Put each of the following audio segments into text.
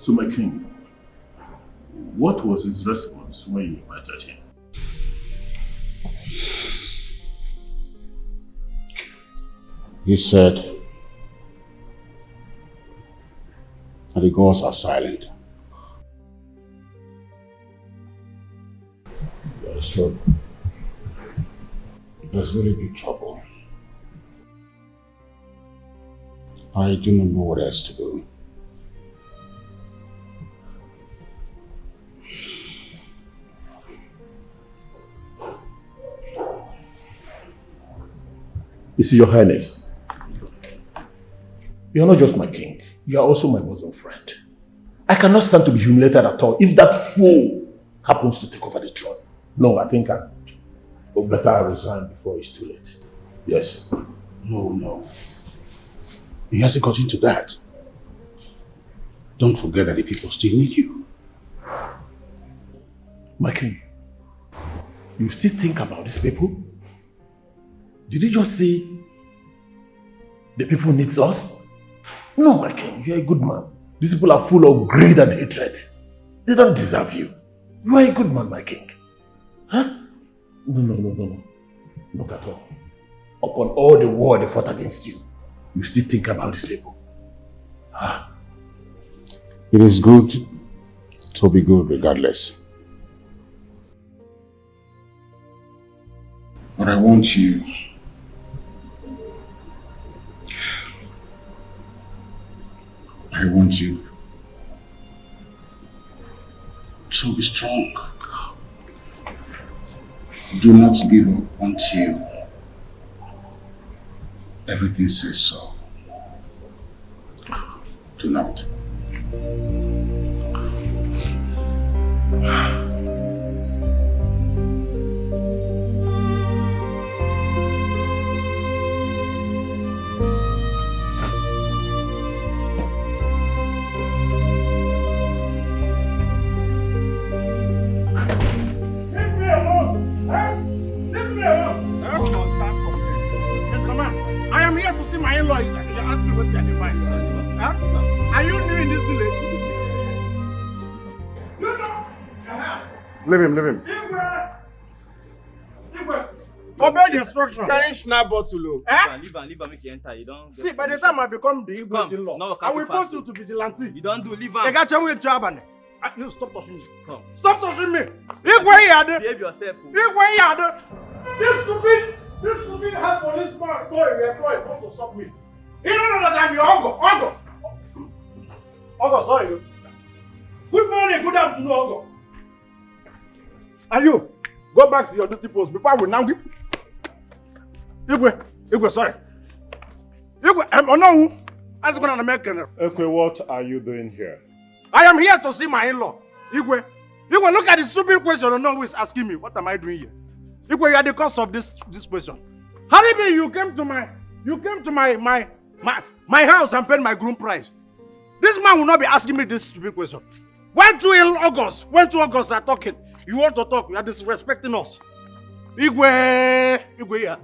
So my king, what was his response when you invited him? He said that the gods are silent. So there's really big trouble. I do not know what else to do. You see, Your Highness, you are not just my king, you are also my bosom friend. I cannot stand to be humiliated at all if that fool happens to take over the throne. No, I think I would better resign before it's too late. Yes. No. He hasn't got into that. Don't forget that the people still need you. My king, you still think about these people? Did you just say the people needs us? No, my king, you are a good man. These people are full of greed and hatred. They don't deserve you. You are a good man, my king. Huh? No. Not at all. Upon all the war they fought against you, you still think about these people. Huh? It is good to be good regardless. But I want you to be strong. Do not give up until everything says so. Do not. Leave him. Obey the instructions. Carrying snap bottle. Leave him, make you enter. You don't. See, by the time I become the Igbo's in-law, No, I will post you to vigilante. You don't do. Leave him. They got you with job. You stop touching me. Come. Stop touching me. Igwe, Behave yourself. Igwe, this stupid hard policeman employee come to stop me. You don't know that I'm your Ogo. Ogo, sorry. Good morning, good afternoon, Ogo. And you, go back to your duty post before I will now give. Igwe, sorry. Igwe, I'm on as going to American. Okay, what are you doing here? I am here to see my in-law. Igwe, look at the stupid question I don't know who is asking me. What am I doing here? Igwe, you are the cause of this question. How do you mean you came to my house and paid my groom price? This man will not be asking me this stupid question. When two August are talking, you want to talk, you are disrespecting us. Igwe, yeah.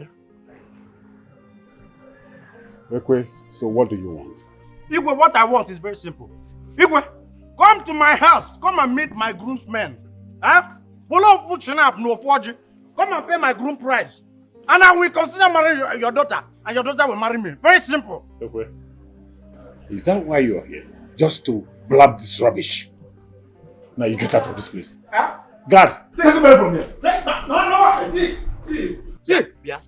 Ekwe, so what do you want? Igwe, what I want is very simple. Igwe, come to my house. Come and meet my groomsmen. Huh? Come and pay my groom price. And I will consider marrying your daughter. And your daughter will marry me. Very simple. Ekwe, is that why you are here? Just to blab this rubbish? Now you get out of this place. Huh? Guard! Take him away from here. No. See. Bia.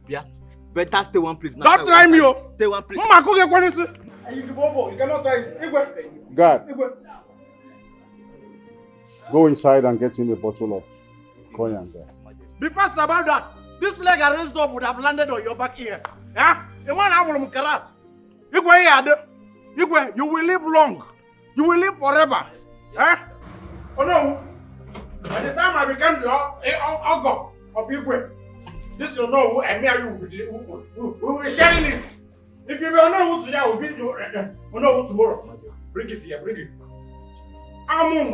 Better stay one place. Don't try me, oh. Stay one place. Mama, go get one. You cannot try it. Igwe. Guard, Igwe. go inside and get him a bottle of cognac there. Be fast about that. This leg I raised up would have landed on your back ear. Huh? The one I will karat. Igwe, you will live long. You will live forever. Huh? Oh no. By the time I become the Ogo of Ibwe, this will know who and me and you will be sharing it. If you will know who today, will know who tomorrow. Bring it here, bring it. Amung.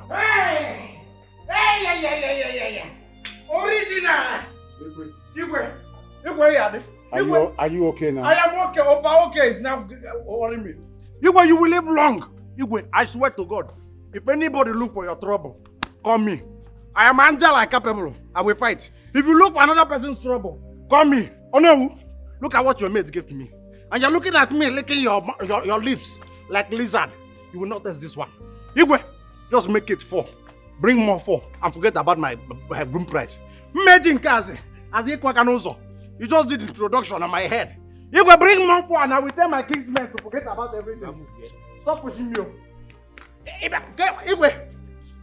Hey! Yeah. Original! Igwe, Are you okay now? I am okay. Opa okay is now worrying me. Igwe, you will live long. Igwe, I swear to God, if anybody look for your trouble, call me. I am angel and capable. I will fight. If you look for another person's trouble, call me. Oh no, look at what your mates gave to me. And you're looking at me licking your lips like lizard. You will not test this one. Igwe, just make it 4. Bring more 4 and forget about my room price. Imagine Kazi, as you just did introduction on my head. Igwe, bring more 4 and I will tell my kingsmen to forget about everything. Stop pushing me. Igwe,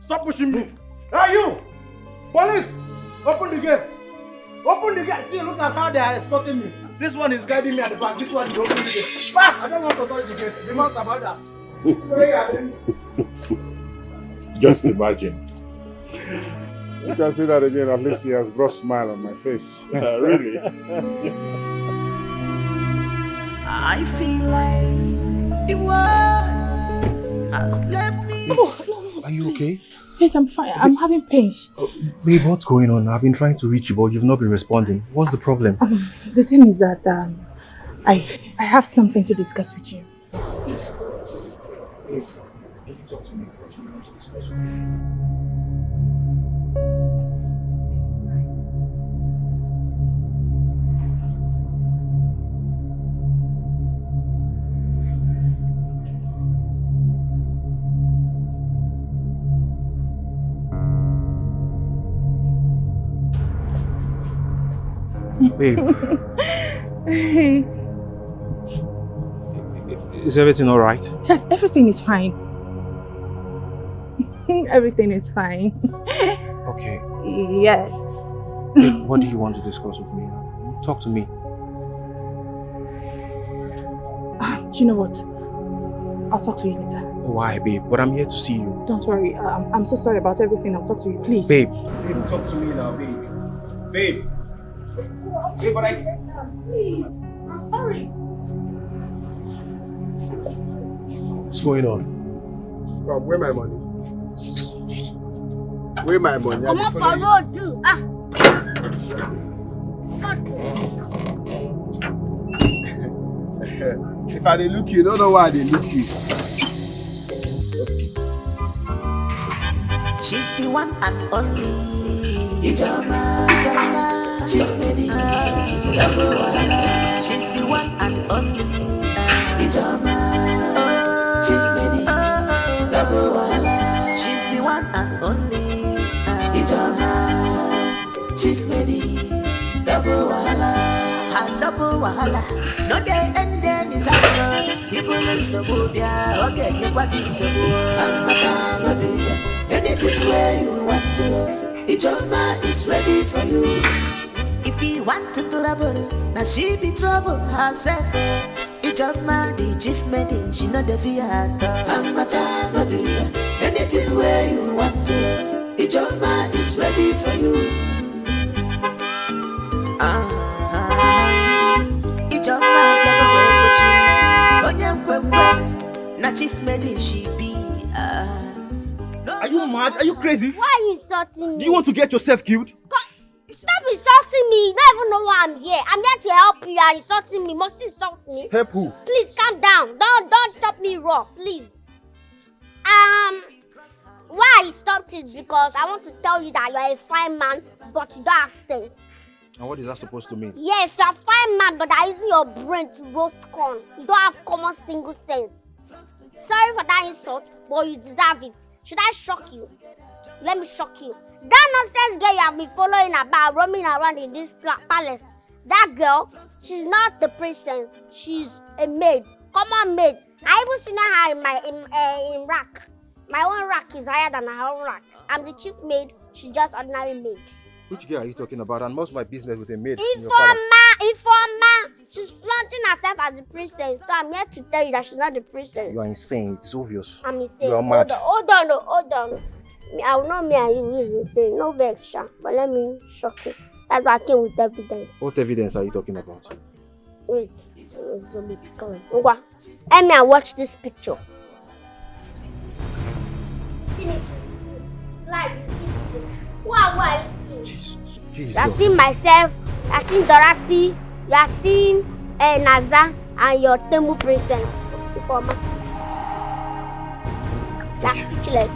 stop pushing me. Hey you! Police! Open the gate! Open the gate! See, look at how they are escorting me. This one is guiding me at the back. This one is opening the gate. Fast! I don't want to touch the gate. Be must about that. Just imagine. You can see that again. At least he has brought a smile on my face. Really? I feel like the world has left me. Are you okay? Yes, I'm fine. I'm having pains. Babe, what's going on? I've been trying to reach you, but you've not been responding. What's the problem? The thing is that I have something to discuss with you. Can you talk to me? Babe. Hey. Is everything alright? Yes, everything is fine. Everything is fine. Okay. Yes. Babe, what do you want to discuss with me? Talk to me. Do you know what? I'll talk to you later. Why, babe? But I'm here to see you. Don't worry. I'm so sorry about everything. I'll talk to you, please. Babe. Babe, talk to me now, babe. Babe. Babe, but Please. I'm sorry. What's going on? Come, where my money? Where my money? Come on, for road too. If I dey look you don't know why they look you. She's the one and only. Ijoma, Chief Lady. She's the one and only. Ijoma, Chief Lady. She's the one and only. Ijoma, Chief Lady. Double wahala. No day and then it's over. People in Sobobia, okay, you're walking Sobobia. Anything where you want to, Ijoma is ready for you. If you want to trouble, now she be trouble herself. Ijoma, the chief maiden, she know the fear at all. Anything where you want to, Ijoma is ready for you. Ijoma, never wear but na chief maiden she be. Are you mad? Are you crazy? Why are you insulting me? Do you want to get yourself killed? Stop insulting me. You don't even know why I'm here. I'm here to help you. You're insulting me. Must you insult me? Help who? Please calm down. Don't stop me raw, please. Why I stopped it because I want to tell you that you're a fine man, but you don't have sense. And what is that supposed to mean? Yes, you're a fine man, but you're using your brain to roast corn. You don't have common single sense. Sorry for that insult, but you deserve it. Should I shock you? Let me shock you. That nonsense girl you have been following about, roaming around in this palace. That girl, she's not the princess. She's a maid. Common maid. I even seen her in rack. My own rack is higher than her own rack. I'm the chief maid. She's just ordinary maid. Which girl are you talking about? And what's my business with a maid in your palace? Informer. She's flaunting herself as the princess. So I'm here to tell you that she's not the princess. You are insane. It's obvious. I'm insane. You are mad. Hold on. I will not me and you is insane. No vex, sha. But let me shock you. That's why I came with evidence. What evidence are you talking about? Wait. It's a bit coming. Let me watch this picture. Like, why? Jesus. You are seeing myself, you are seeing Dorothy, you are seeing Naza, and your Temu princess. Informer. You're speechless.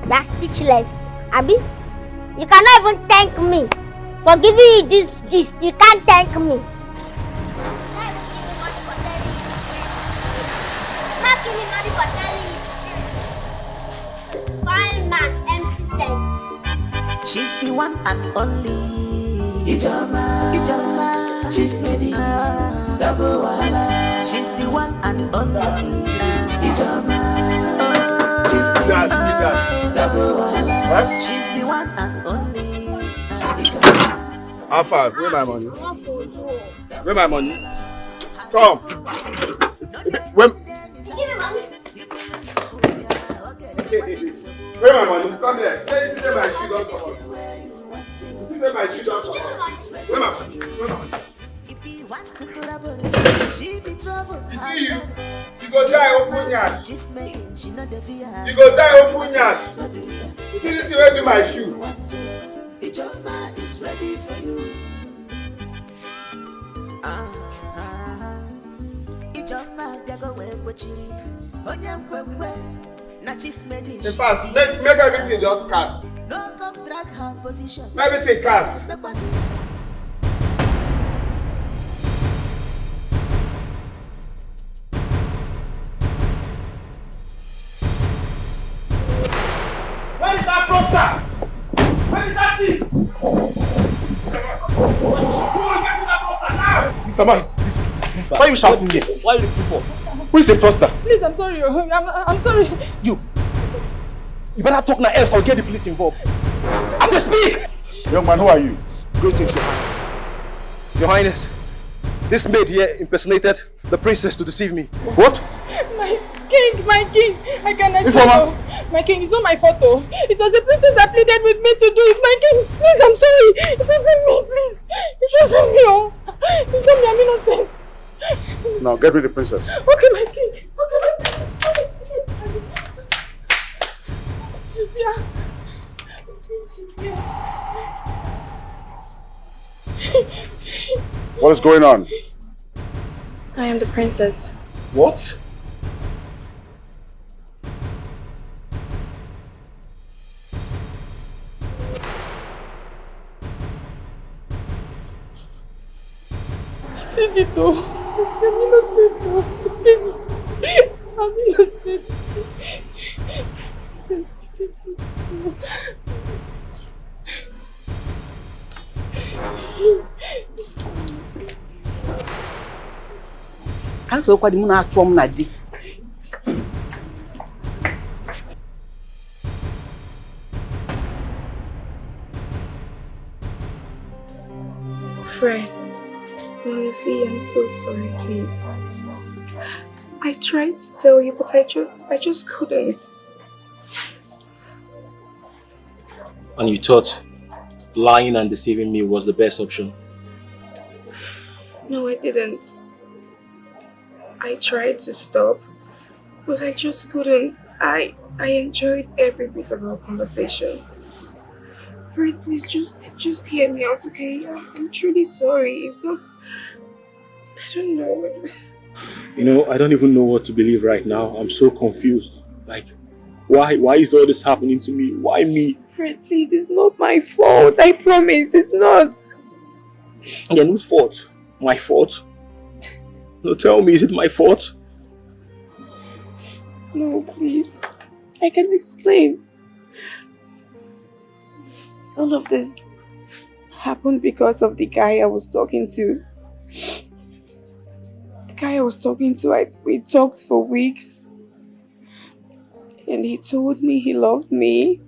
You're speechless. Abi, you cannot even thank me for giving you this gist. You can't thank me. Not give me money for telling you. Fine man, empty sense. She's the one and only Ijoma, Chief Maid, double wala. She's the one and only Ijoma, Chief Maid, double wala. She's the one and only Ijoma. How far? Where my money? Where my money? Come. Where? Where my money? Come here. Let's see my shoe don't come out. Say my shoe don't come out. Where my money? Where my money? You see you go die open yard. You go die open yard. You see this where do my shoe? Ijoma is ready for you. Ijoma biago we bochiri. Onyamkwemwe na Chief Maid. In fact, make everything just cast. No come drag her position. Everything cast. Where is that fraudster? Where is that thief? Mr. Man, why are you shouting here? Why are you looking for? Who is the fraudster? Please, I'm sorry. I'm sorry. You better talk now, else I'll get the police involved. I say speak! Young man, who are you? Greetings, Your Highness. Your Highness, this maid here impersonated the princess to deceive me. What? My king, I cannot say no. My king, it's not my fault though. It was the princess that pleaded with me to do it. My king, please, I'm sorry. It wasn't me, please. It wasn't me, oh. It's not me, I'm innocent. Now get me the princess. Okay, my king. Okay, my king. What is going on? I am the princess. What? I'm innocent though. I'm innocent. Can't say what the moon at home na di. Fred, honestly, I'm so sorry, please. I tried to tell you, but I just couldn't. And you thought lying and deceiving me was the best option? No, I didn't. I tried to stop, but I just couldn't. I enjoyed every bit of our conversation. Fred, please just hear me out, okay? I'm truly sorry. It's not... I don't know. You know, I don't even know what to believe right now. I'm so confused. Like, why is all this happening to me? Why me? Fred, please, it's not my fault. I promise, it's not. Then whose fault? My fault? No, tell me, is it my fault? No, please. I can explain. All of this happened because of the guy I was talking to. The guy I was talking to, we talked for weeks. And he told me he loved me.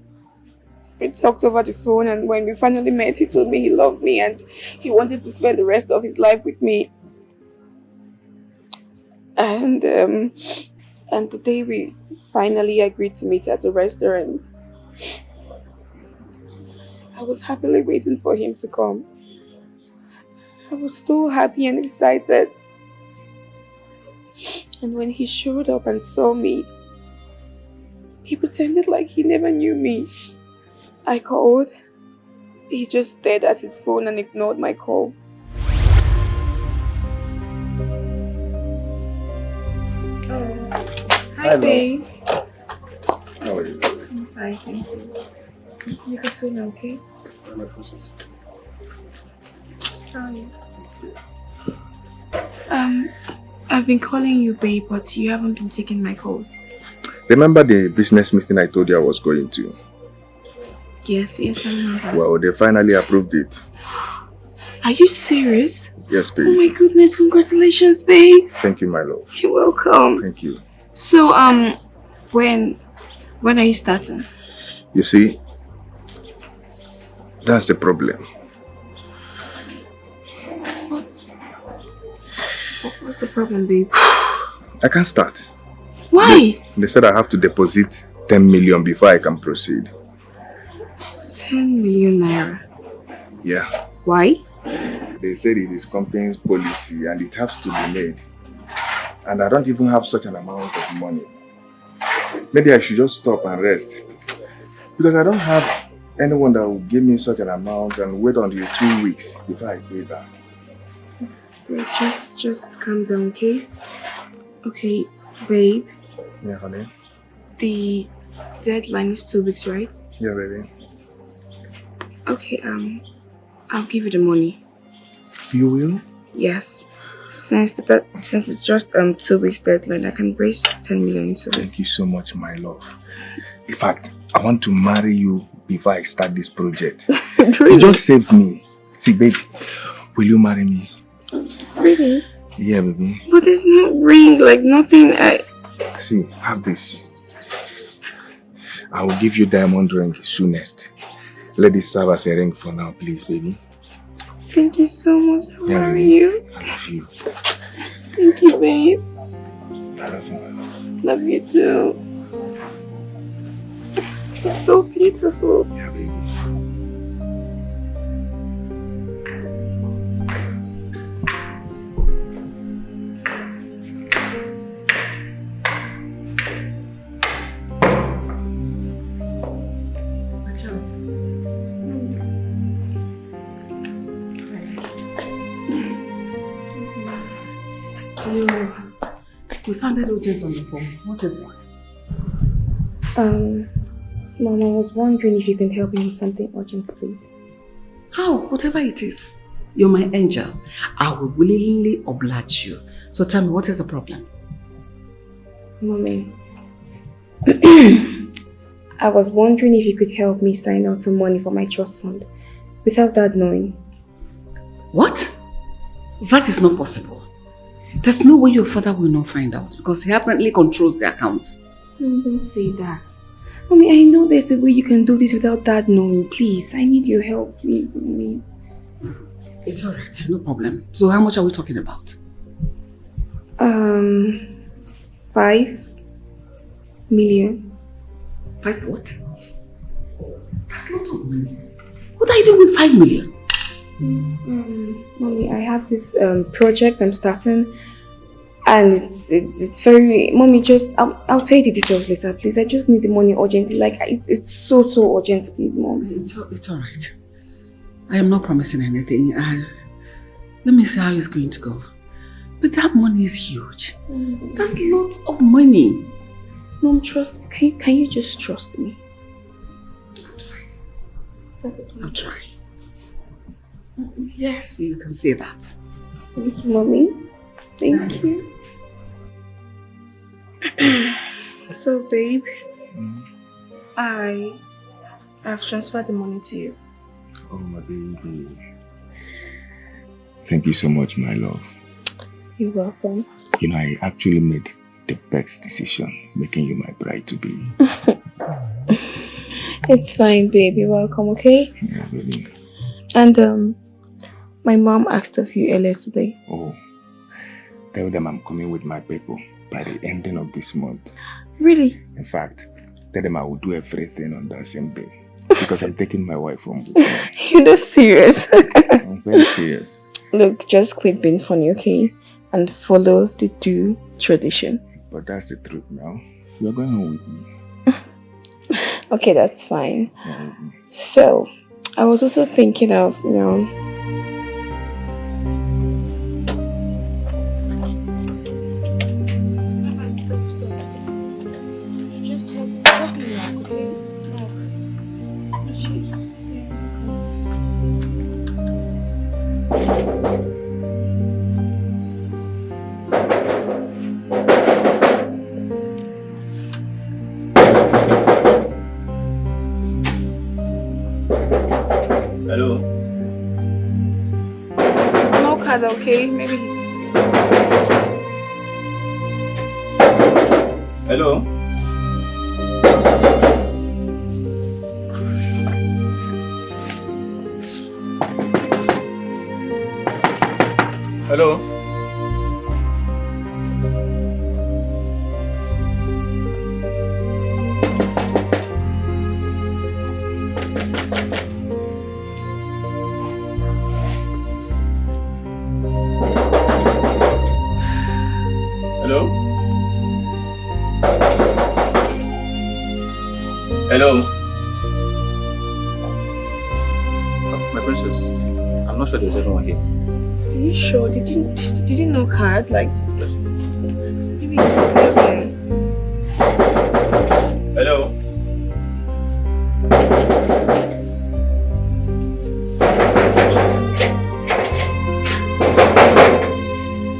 We talked over the phone, and when we finally met, he told me he loved me and he wanted to spend the rest of his life with me. And the day we finally agreed to meet at a restaurant, I was happily waiting for him to come. I was so happy and excited. And when he showed up and saw me, he pretended like he never knew me. I called. He just stared at his phone and ignored my call. Hi, babe. Hi, thank you. You can go now, okay? My process. How are you? I've been calling you, babe, but you haven't been taking my calls. Remember the business meeting I told you I was going to? Yes, I remember. Well, they finally approved it. Are you serious? Yes, babe. Oh my goodness, congratulations, babe. Thank you, my love. You're welcome. Thank you. So, when are you starting? You see, that's the problem. What's the problem, babe? I can't start. Why? They said I have to deposit 10 million before I can proceed. 10 million naira. Yeah. Why? They said it is company's policy and it has to be made. And I don't even have such an amount of money. Maybe I should just stop and rest. Because I don't have anyone that will give me such an amount and wait until 2 weeks before I pay back. Babe, just calm down, okay? Okay, babe. Yeah, honey. The deadline is 2 weeks, right? Yeah, baby. Okay, I'll give you the money. You will? Yes. Since it's just 2 weeks deadline, I can raise 10 million into it. Thank you so much, my love. In fact, I want to marry you before I start this project. Really? You just saved me. See, baby, will you marry me? Really? Yeah, baby. But there's no ring, like nothing. See, have this. I will give you diamond ring soonest. Let this serve as a ring for now, please, baby. Thank you so much. How Yeah, are baby. you? I love you. Thank you, babe. I love you, my love. Love you too. It's so beautiful. Yeah, baby. You sounded urgent on the phone. What is it? Mom, I was wondering if you can help me with something urgent, please. How? Whatever it is. You're my angel. I will willingly oblige you. So tell me, what is the problem? Mommy, I was wondering if you could help me sign out some money for my trust fund without Dad knowing. What? That is not possible. There's no way your father will not find out because he apparently controls the account. No, don't say that. Mommy, I know there's a way you can do this without Dad knowing. Please, I need your help, please, Mommy. It's alright, no problem. So how much are we talking about? 5 million. 5 what? That's a lot of money. What are you doing with 5 million? Mommy, I have this project I'm starting, and it's very. Mommy, just I'll tell you the details later, please. I just need the money urgently. Like it's so urgent, please, Mom. It's alright. I am not promising anything. Let me see how it's going to go. But that money is huge. That's lots of money. Mom, trust. Can you just trust me? I'll try. Yes, you can say that. Thank you, Mommy. Thank you. So, babe, I've transferred the money to you. Oh, my baby. Thank you so much, my love. You're welcome. You know, I actually made the best decision, making you my bride-to-be. It's fine, babe. You're welcome, okay? Yeah, baby. And, my mom asked of you earlier today. Oh, tell them I'm coming with my people by the ending of this month. Really? In fact, tell them I will do everything on that same day. Because I'm taking my wife home with me. You're not serious. I'm very serious. Look, just quit being funny, okay? And follow the due tradition. But that's the truth now. You're going home with me. Okay, that's fine. So, I was also thinking of, Stop. Just help me out, okay? Jesus. Hello? No card, okay? Maybe he's... Hello? Hello? Hello? Hello? My princess, I'm not sure there's anyone here. Are you sure? Did you knock hard? Like, maybe he's sleeping. Hello?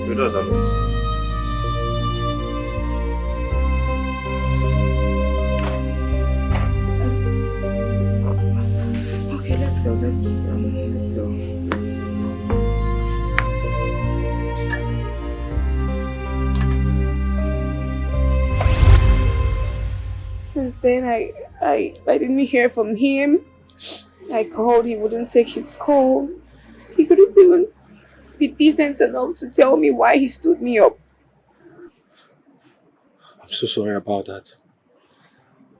Your doors are locked. Okay, let's go. Let's go. Since then, I didn't hear from him. I called, he wouldn't take his call. He couldn't even be decent enough to tell me why he stood me up. I'm so sorry about that.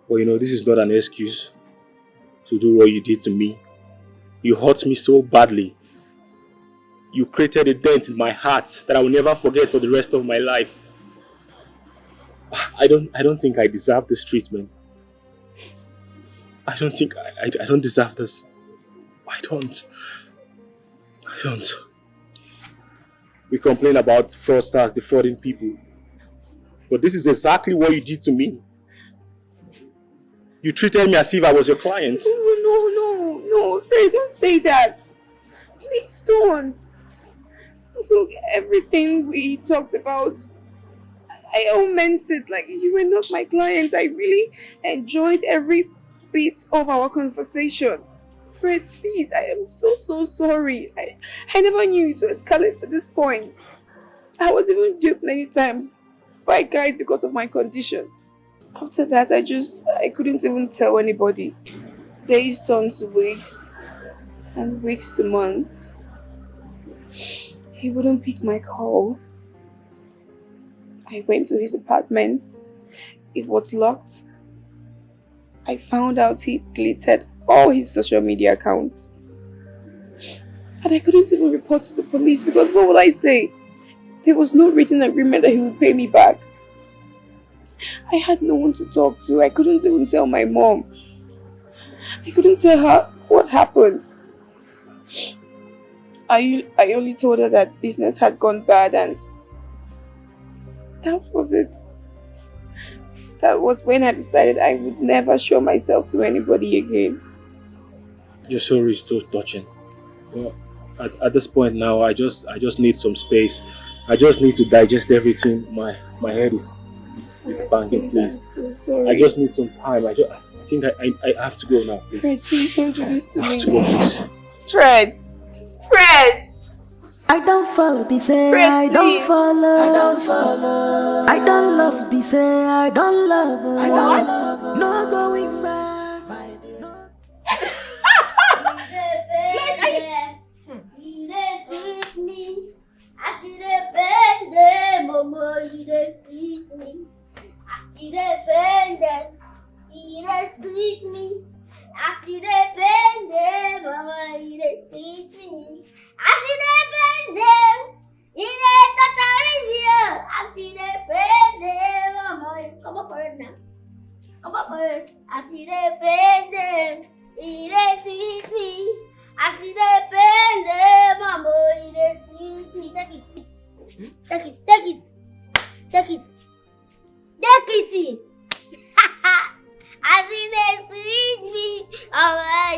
But you know, this is not an excuse to do what you did to me. You hurt me so badly. You created a dent in my heart that I will never forget for the rest of my life. I don't think I deserve this treatment. I don't think I don't deserve this. I don't. We complain about fraudsters defrauding people. But this is exactly what you did to me. You treated me as if I was your client. No, Fred, don't say that. Please don't. Look, everything we talked about, I all meant it. Like, you were not my client. I really enjoyed every bit of our conversation. Fred, please, I am so sorry. I never knew it would escalate to this point. I was even duped many times by guys because of my condition. After that, I couldn't even tell anybody. Days turned to weeks, and weeks to months. He wouldn't pick my call. I went to his apartment. It was locked. I found out he deleted all his social media accounts. And I couldn't even report to the police because what would I say? There was no written agreement that he would pay me back. I had no one to talk to. I couldn't even tell my mom. I couldn't tell her what happened. I only told her that business had gone bad, and that was it. That was when I decided I would never show myself to anybody again. Your story is so touching. Well, at this point now, I just need some space. I just need to digest everything. My head is banging, please. I'm so sorry. I just need some time. I think I have to go now, please. Fred, please don't do this to me. I have to go, please. Fred! I don't follow, be say Fred, I don't follow. I don't love, be say I don't love. No going back.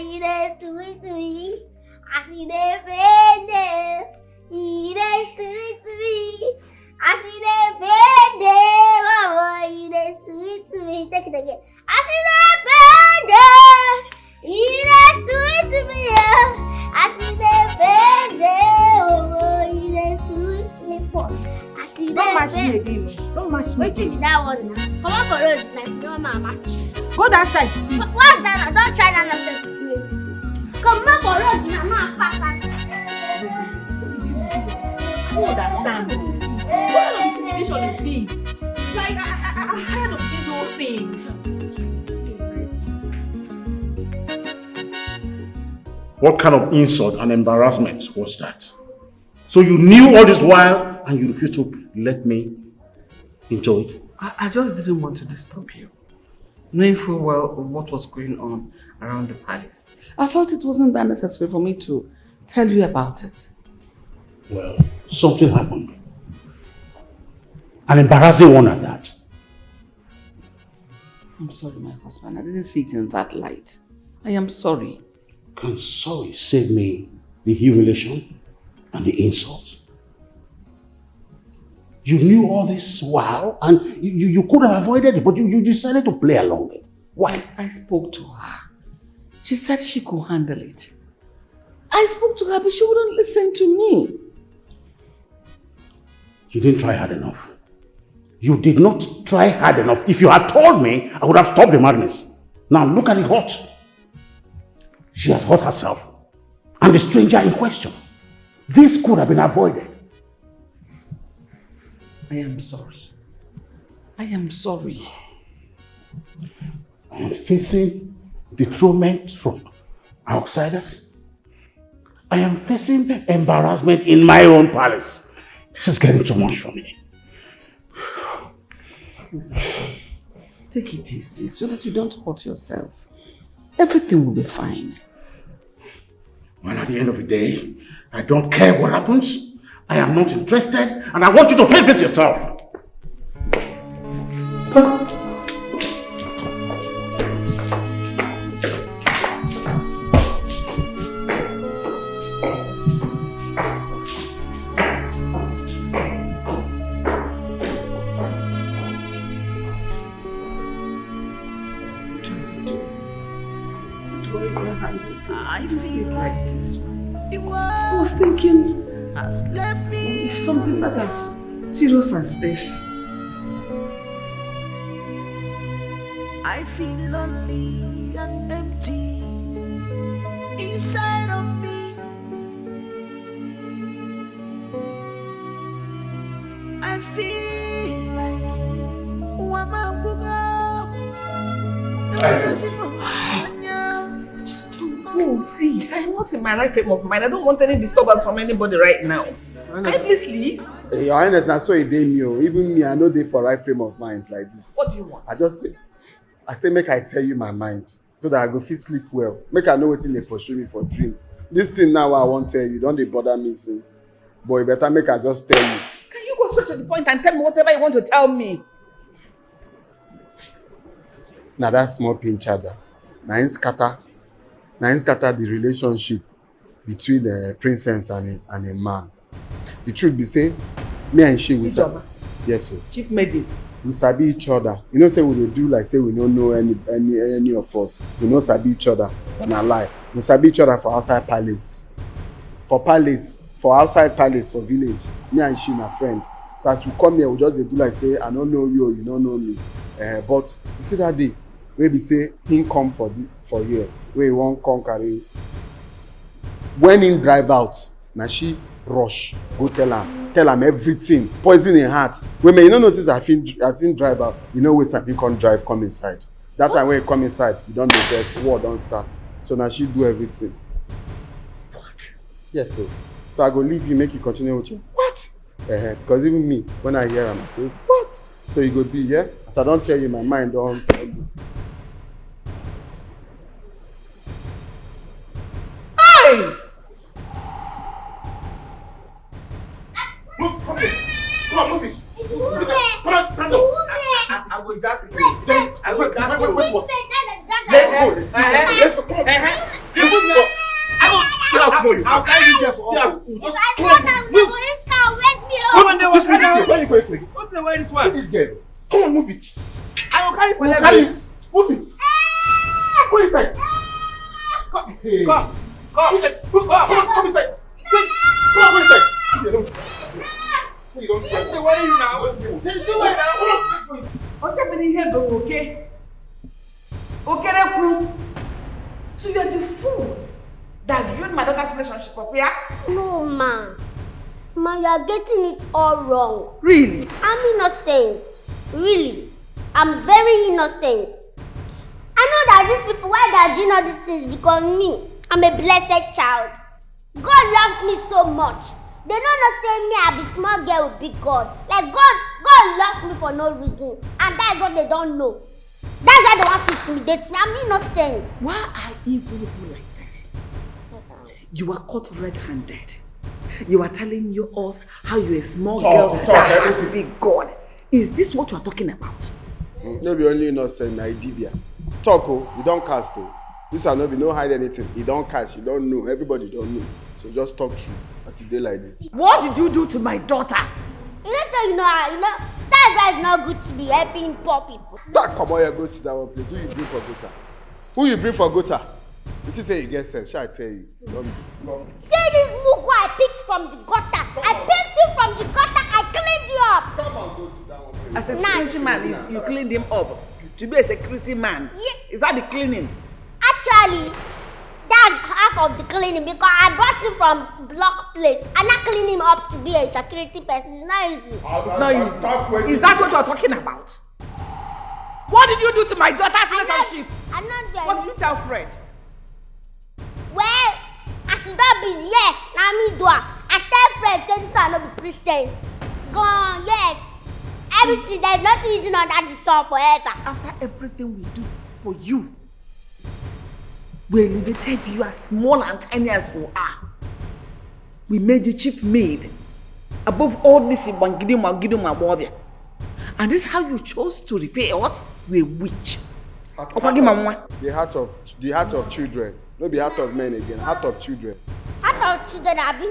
you dey sweet me. I see the baby. You dey sweet me. I see the baby. Mama, you dey sweet me. Take it again. I see the baby. You dey sweet me. I see the baby. Mama, you dey sweet me. I see the baby. Don't match me again. Don't match me. Wait till that one now. Come on for road tonight. No mama. Go that side, please. What's that? Don't try that nonsense with me. Come on for road now. I don't understand. What kind of intimidation is this? Like, I'm tired of this whole thing. What kind of insult and embarrassment was that? So you knew all this while and you refused to let me enjoy it? I just didn't want to disturb you, knowing full well what was going on around the palace. I felt it wasn't that necessary for me to tell you about it. Well, something happened. An embarrassing one at that. I'm sorry, my husband. I didn't see it in that light. I am sorry. Can sorry save me the humiliation and the insults? You knew all this while and you could have avoided it, but you decided to play along it. Why? I spoke to her. She said she could handle it. I spoke to her, but she wouldn't listen to me. You didn't try hard enough. You did not try hard enough. If you had told me, I would have stopped the madness. Now look at it hurt. She has hurt herself and the stranger in question. This could have been avoided. I am sorry. I am sorry. I am facing detriment from outsiders. I am facing embarrassment in my own palace. This is getting too much for me. Take it easy so that you don't hurt yourself. Everything will be fine. Well, at the end of the day, I don't care what happens. I am not interested and I want you to face this yourself. I feel like the world I was thinking has left me. something that as serious as this. I feel lonely and empty inside of me. I feel like Oh, please, I'm not in my right frame of mind. I don't want any disturbance from anybody right now. Can you please leave? Your Highness, that's so a day new. Even me, I know they for right frame of mind like this. What do you want? I say make I tell you my mind so that I go fit sleep well. Make I know what they pursue me for dream. This thing now I won't tell you. Don't they bother me since. Boy, better make I just tell you. Can you go straight to the point and tell me whatever you want to tell me? Now that small pin charger. Now in scatter the relationship between the princess and a man. The truth be say, me and she we sabi. Yes, sir. Chief Maid. We sabi each other. You know, say we dey do like say we don't know any of us. We know sabi each other. And I lie. We sabi each other for outside palace. For outside palace, for village. Me and she na friend. So as we come here, we just dey do like say I don't know you, you don't know me. But you see that day, wey be say him come for here, wey he wan come carry. When him drive out, na she rush go tell am everything, poison him heart. Women, you no notice as him drive out, you know waste time him come drive come inside. That time when he come inside, you don dey vex, war don start. So na she do everything. What? Yes, so I go leave you, make you continue with you. What? Because even me, when I hear am, I say what? So you go be here, as I don tell you, my mind don. Hey! Move, come here. Come on, move it. Come on, stand up. I will back you. I will back you. Let's go. Let's go. I'll carry you there for us. If I thought I'm the police car, wake me up. Come on, there was Wait. What's the way this one? This girl. Come on, move it. I will carry for Move level. it. Move it. Go inside. Come Hey. inside. Come inside. Go inside. What's the way now? There's no way now. What's happening here, bro? Okay? Okay, Reku. So you're the fool that ruined my daughter's relationship, yeah? No, ma. Ma, you are getting it all wrong. Really? I'm innocent. Really. I'm very innocent. I know that these people, why they are doing all these things, because me, I'm a blessed child. God loves me so much. They don't know say me I be small girl with big God. Like God loves me for no reason. And that's what they don't know. That's why they want to intimidate me. I'm innocent. Why are you with me like this? You were caught red-handed. You are telling us how you're a small girl that has a big God. Is this what you are talking about? No be only innocent, na Idibia. Talk, you don't cast. This are not be no hide anything. You don't catch, you don't know. Everybody don't know. So just talk true as a day like this. What did you do to my daughter? You know, that's why it's not good to be helping poor people. That come on here, go to that one place. Who you bring for Gota? Who you bring for Gota? You say you get sense, shall I tell you? See this mugu I picked from the gutter. I picked you from the gutter. I cleaned you up. Come on, go to that one. As a security man, you cleaned him up. To be a security man, is that the cleaning? Actually, that's half of the cleaning because I brought him from block place and I cleaned him up to be a security person. It's not easy. It's not easy. Is that what you're talking about? What did you do to my daughter's relationship? I'm not doing. What did you tell Fred? Well, as it don't be, yes, now me do it. I tell Fred, say this are not be Christians. Gone, yes. Everything, there's nothing hidden under the sun forever. After everything we do for you, we elevated you as small and tiny as you are. We made you chief maid. Above all this, and this is how you chose to repay us? We're witch. The heart of children. No be heart of men again, heart of children. Heart of children, Abi?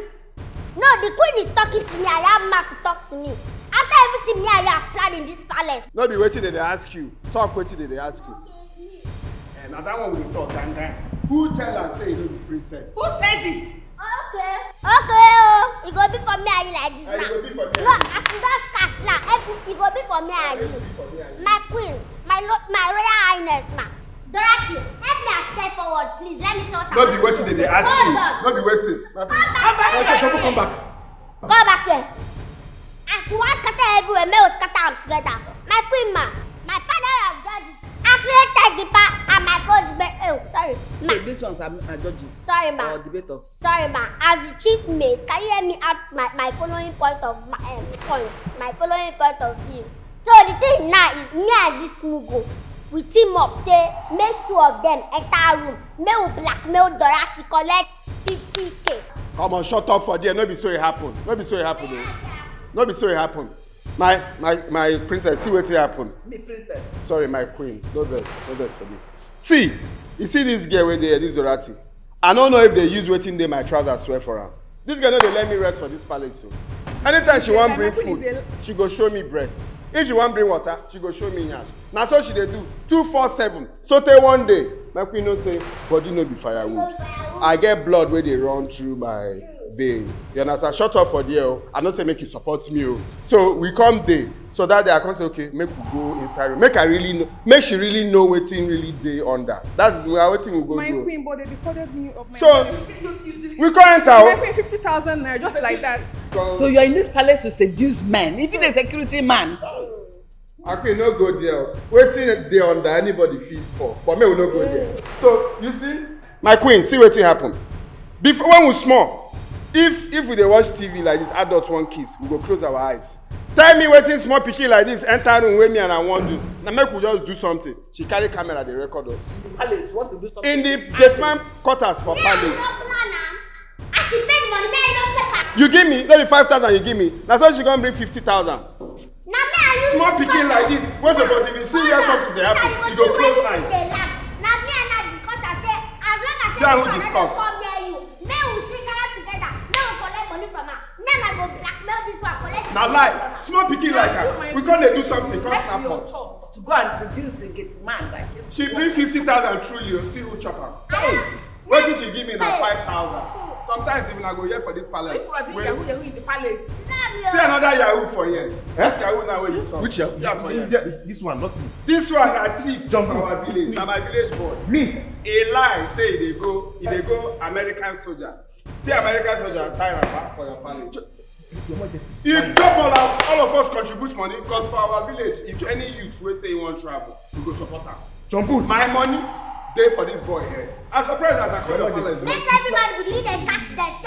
No, the queen is talking to me. I have mouth to talk to me. After everything me and you have planned in this palace. No be waiting they ask you. Talk waiting they ask you. And now that one we talk, gang. Who tell her say you know the princess? Who said it? Okay, oh. It go be for me and you like this now. It go be for me. No, as you just cast now, it go be for me and you. My queen, my royal highness, ma. Dorothy, help me and step forward, please. Let me sort out. No be waiting they ask you. No be waiting. Come back. Come back here. As you want scatter everywhere, may we scatter them together. My queen, ma. My father have judges. I created the part and my God. Oh, sorry. Ma. So these ones are judges. Sorry, ma. Or debaters. Sorry, ma. As the chief maid, can you hear me out my following point of my following point of view? So the thing now is me and this mugo. We team up, say, make two of them enter room. May we blackmail Dorothy, collect 50K. Come on, shut up for there. No be so it happen. No be so it happen. No be so it happen. My princess, see what happen. Me princess. Sorry, my queen. No best for me. See, you see this girl where they this Dorothy. I don't know if they use waiting day my trousers swear for her. This girl no dey let me rest for this palace. So. Anytime she wan bring food, she go show me breast. If she wan bring water, she go show me yansh. Na so she dey do 247. So tey one day, my queen no say body no be firewood. I get blood wey dey run through my veins. You understand? Shut up for there. I no say make you support me. So we come there. So that day I come say okay, make we go inside room. Make she really know wetin really dey under. That's wetin we go do. My queen, but they defrauded me of my so money. We can't enter. My queen 50,000 naira, just like that. So you're in this palace to seduce men, even a security man. Okay, no go there. Wetin dey under anybody fit for, but me we no go there. So you see, my queen, see wetin happen. Before when we small, if we dey watch TV like this, adult wan kiss, we go close our eyes. Tell me wetin small pikin like this enter room wey me and I wan do. Na make we just do something. She carry camera dey record us. In the palace, want to do something? In the gateman quarters for palace. As she pay the money, may I don't take her. You give me, no be 5,000 you give me. Na so she gonna bring 50,000. Small pikin like this, wey suppose if you see where something dey happen, you go close eyes. Na me and I discuss. I say, as long as you and who discuss? come near you, may we Now lie. Small pikin like her. We can't do something. Can't snap us. To go and produce and get man like you. She bring 50,000 through you. See who chop her. Hey. What did she give me now? 5,000. Sometimes even I go here for this palace. Yahoo in the palace. See another Yahoo for here. That's Yahoo now where you talk. Which Yahoo? This one, not me. This one a thief from our village. Now my village boy. Me? A lie say they go American soldier. See American soldier tie her back for your palace. If all of us contribute money, because for our village, if any youth will say he want travel, we go support her. Jumbo. My money, day for this boy here. I'm surprised as I call your palace. Let's everybody believe and catch that.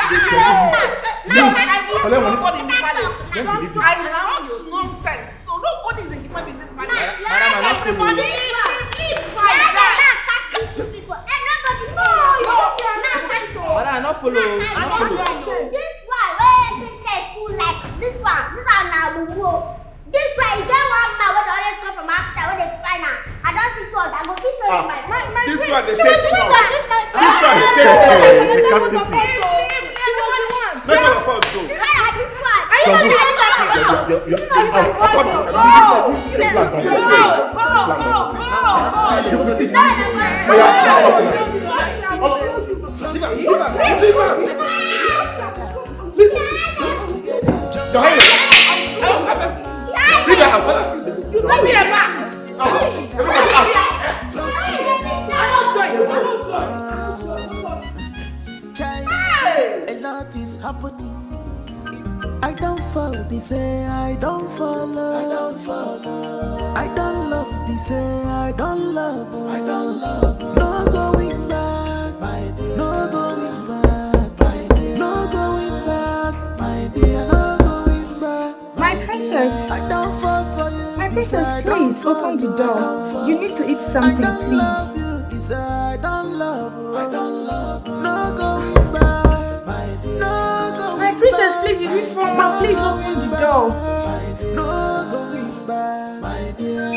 Nobody in the palace. I want nonsense. So nobody is in the palace. Everybody, please fight that. But I not follow. This one, where princess cool like this one now Lumo. This one, you get one man when they always come from outside when they find her. I don't see two of them. I go fish on my this one they take small. This one they take small. It's a casting thing. Let all of us go. A lot is happening. I don't follow, be say I don't follow. I don't love, be say I don't love. No going back, my dear. No going back, my dear. No going back, my dear. No going back. My princess. I don't fall for you. My princess, please open the door. You need to eat something, please. I don't love you. No going back, my dear. No going My princess, please, you need mama. Please open the door. No going back, my dear.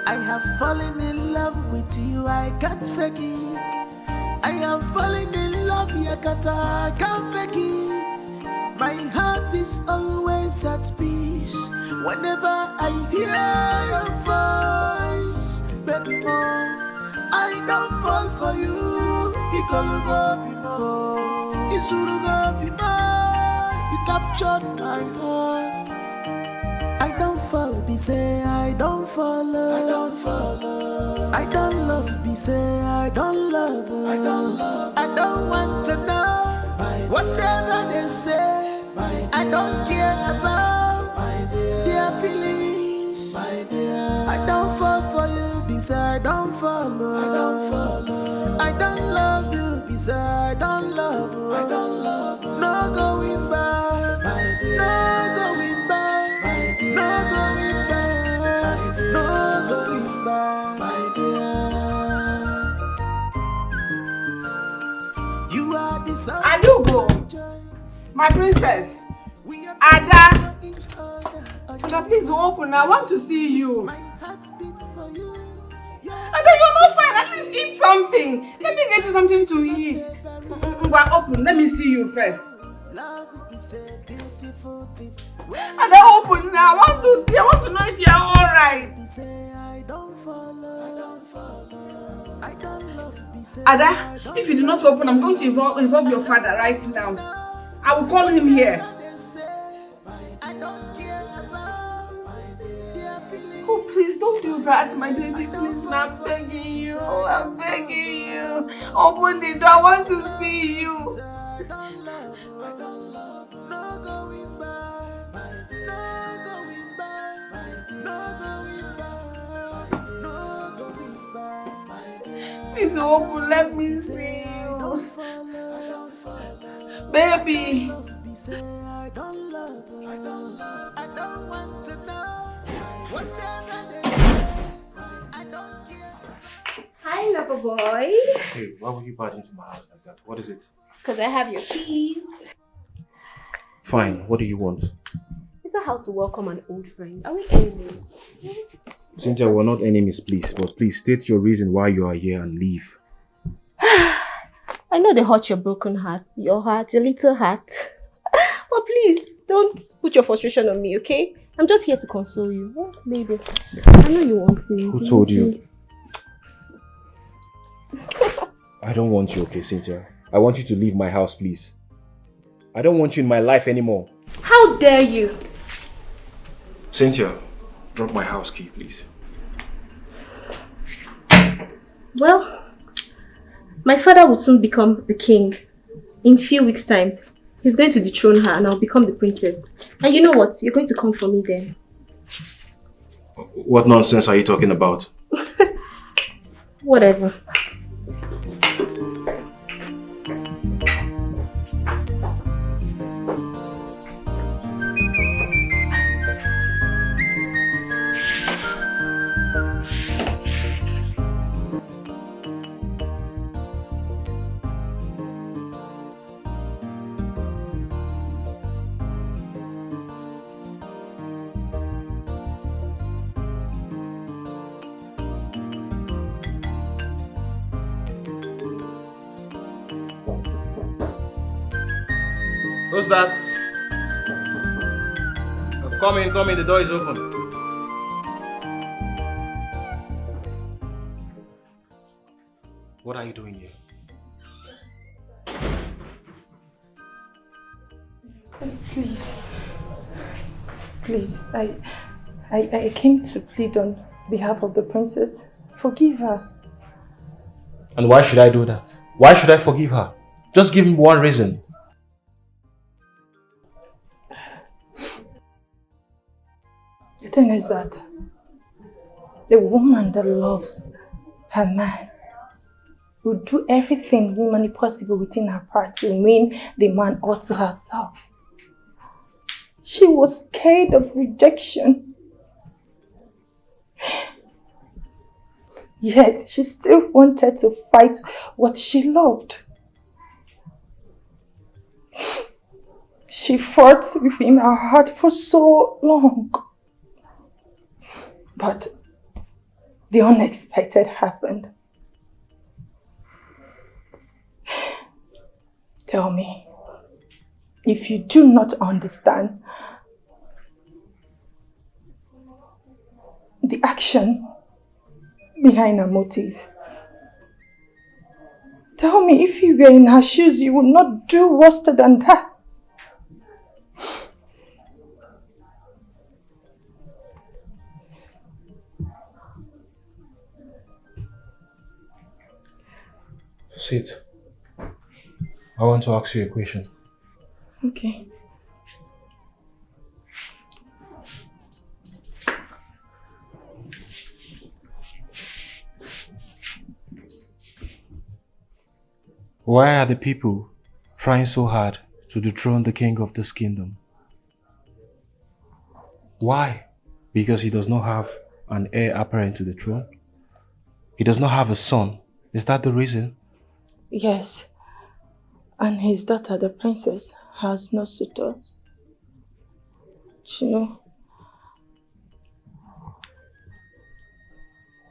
I have fallen in love with you, I can't fake it. I am falling in love, Yakata, I can't fake it. My heart is always at peace whenever I hear your voice, baby more. I don't fall for you. Ikolugo be more. Isurugo be more. You captured my heart. I don't fall, be say I don't follow. I don't love, be say I don't love. I don't want to know whatever they say. I don't care about their feelings. I don't fall for you, be say I don't follow. I don't love you, be say I don't love. No going back, no going back, no going back, no going back, my dear. You are the sun. Adugo, my princess. Ada, please open. I want to see you. Ada, you're not fine. At least eat something. Let me get you something to eat. Well, open. Let me see you first. Ada, open now. I want to see. I want to know if you're all right. Ada, if you do not open, I'm going to involve your father right now. I will call him here. Oh, please don't do that, my baby. Please, I'm begging you. I'm begging you. Open the door. I want to see you. Please open. Let me see you. Baby. I don't want to know whatever they say. I don't care. Hi, lover boy. Hey, why were you barging into my house like that? What is it? Because I have your keys. Fine, what do you want? It's not how to welcome an old friend. Are we enemies? Cynthia, we're not enemies, please. But please state your reason why you are here and leave. I I know they hurt your broken heart, your little heart. But please, don't put your frustration on me, okay? I'm just here to console you. Oh, baby, I know you want me. Who told you? I don't want you, okay, Cynthia? I want you to leave my house, please. I don't want you in my life anymore. How dare you? Cynthia, drop my house key, please. Well, my father will soon become the king. In a few weeks' time, he's going to dethrone her and I'll become the princess. And you know what? You're going to come for me then. What nonsense are you talking about? Whatever. Who's that? Come in, the door is open. What are you doing here? Please, I came to plead on behalf of the princess. Forgive her. And why should I do that? Why should I forgive her? Just give me one reason. The thing is that the woman that loves her man will do everything humanly possible within her part to win the man all to herself. She was scared of rejection. Yet she still wanted to fight what she loved. She fought within her heart for so long. But the unexpected happened. Tell me, if you do not understand the action behind her motive, tell me if you were in her shoes, you would not do worse than that. Sit. I want to ask you a question. Okay. Why are the people trying so hard to dethrone the king of this kingdom? Why? Because he does not have an heir apparent to the throne? He does not have a son. Is that the reason? Yes. And his daughter, the princess, has no suitors. You know,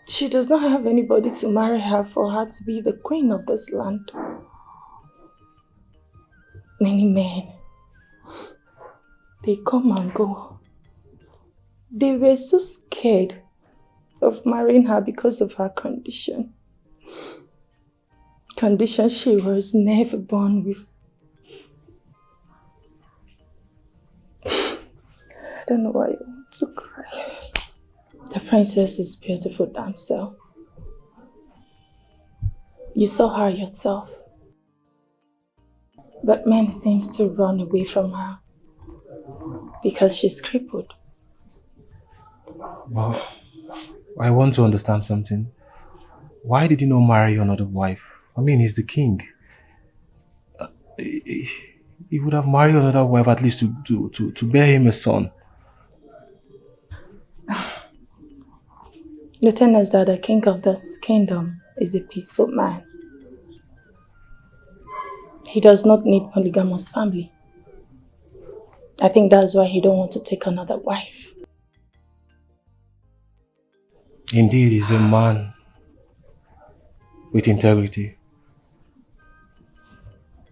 she does not have anybody to marry her for her to be the queen of this land. Many men, they come and go. They were so scared of marrying her because of her condition. Condition she was never born with. I don't know why you want to cry. The princess is beautiful damsel. You saw her yourself. But men seems to run away from her because she's crippled. Well, I want to understand something. Why did he not marry another wife? I mean, he's the king. He would have married another wife at least to bear him a son. The thing is that the king of this kingdom is a peaceful man. He does not need polygamous family. I think that's why he don't want to take another wife. Indeed, he's a man with integrity.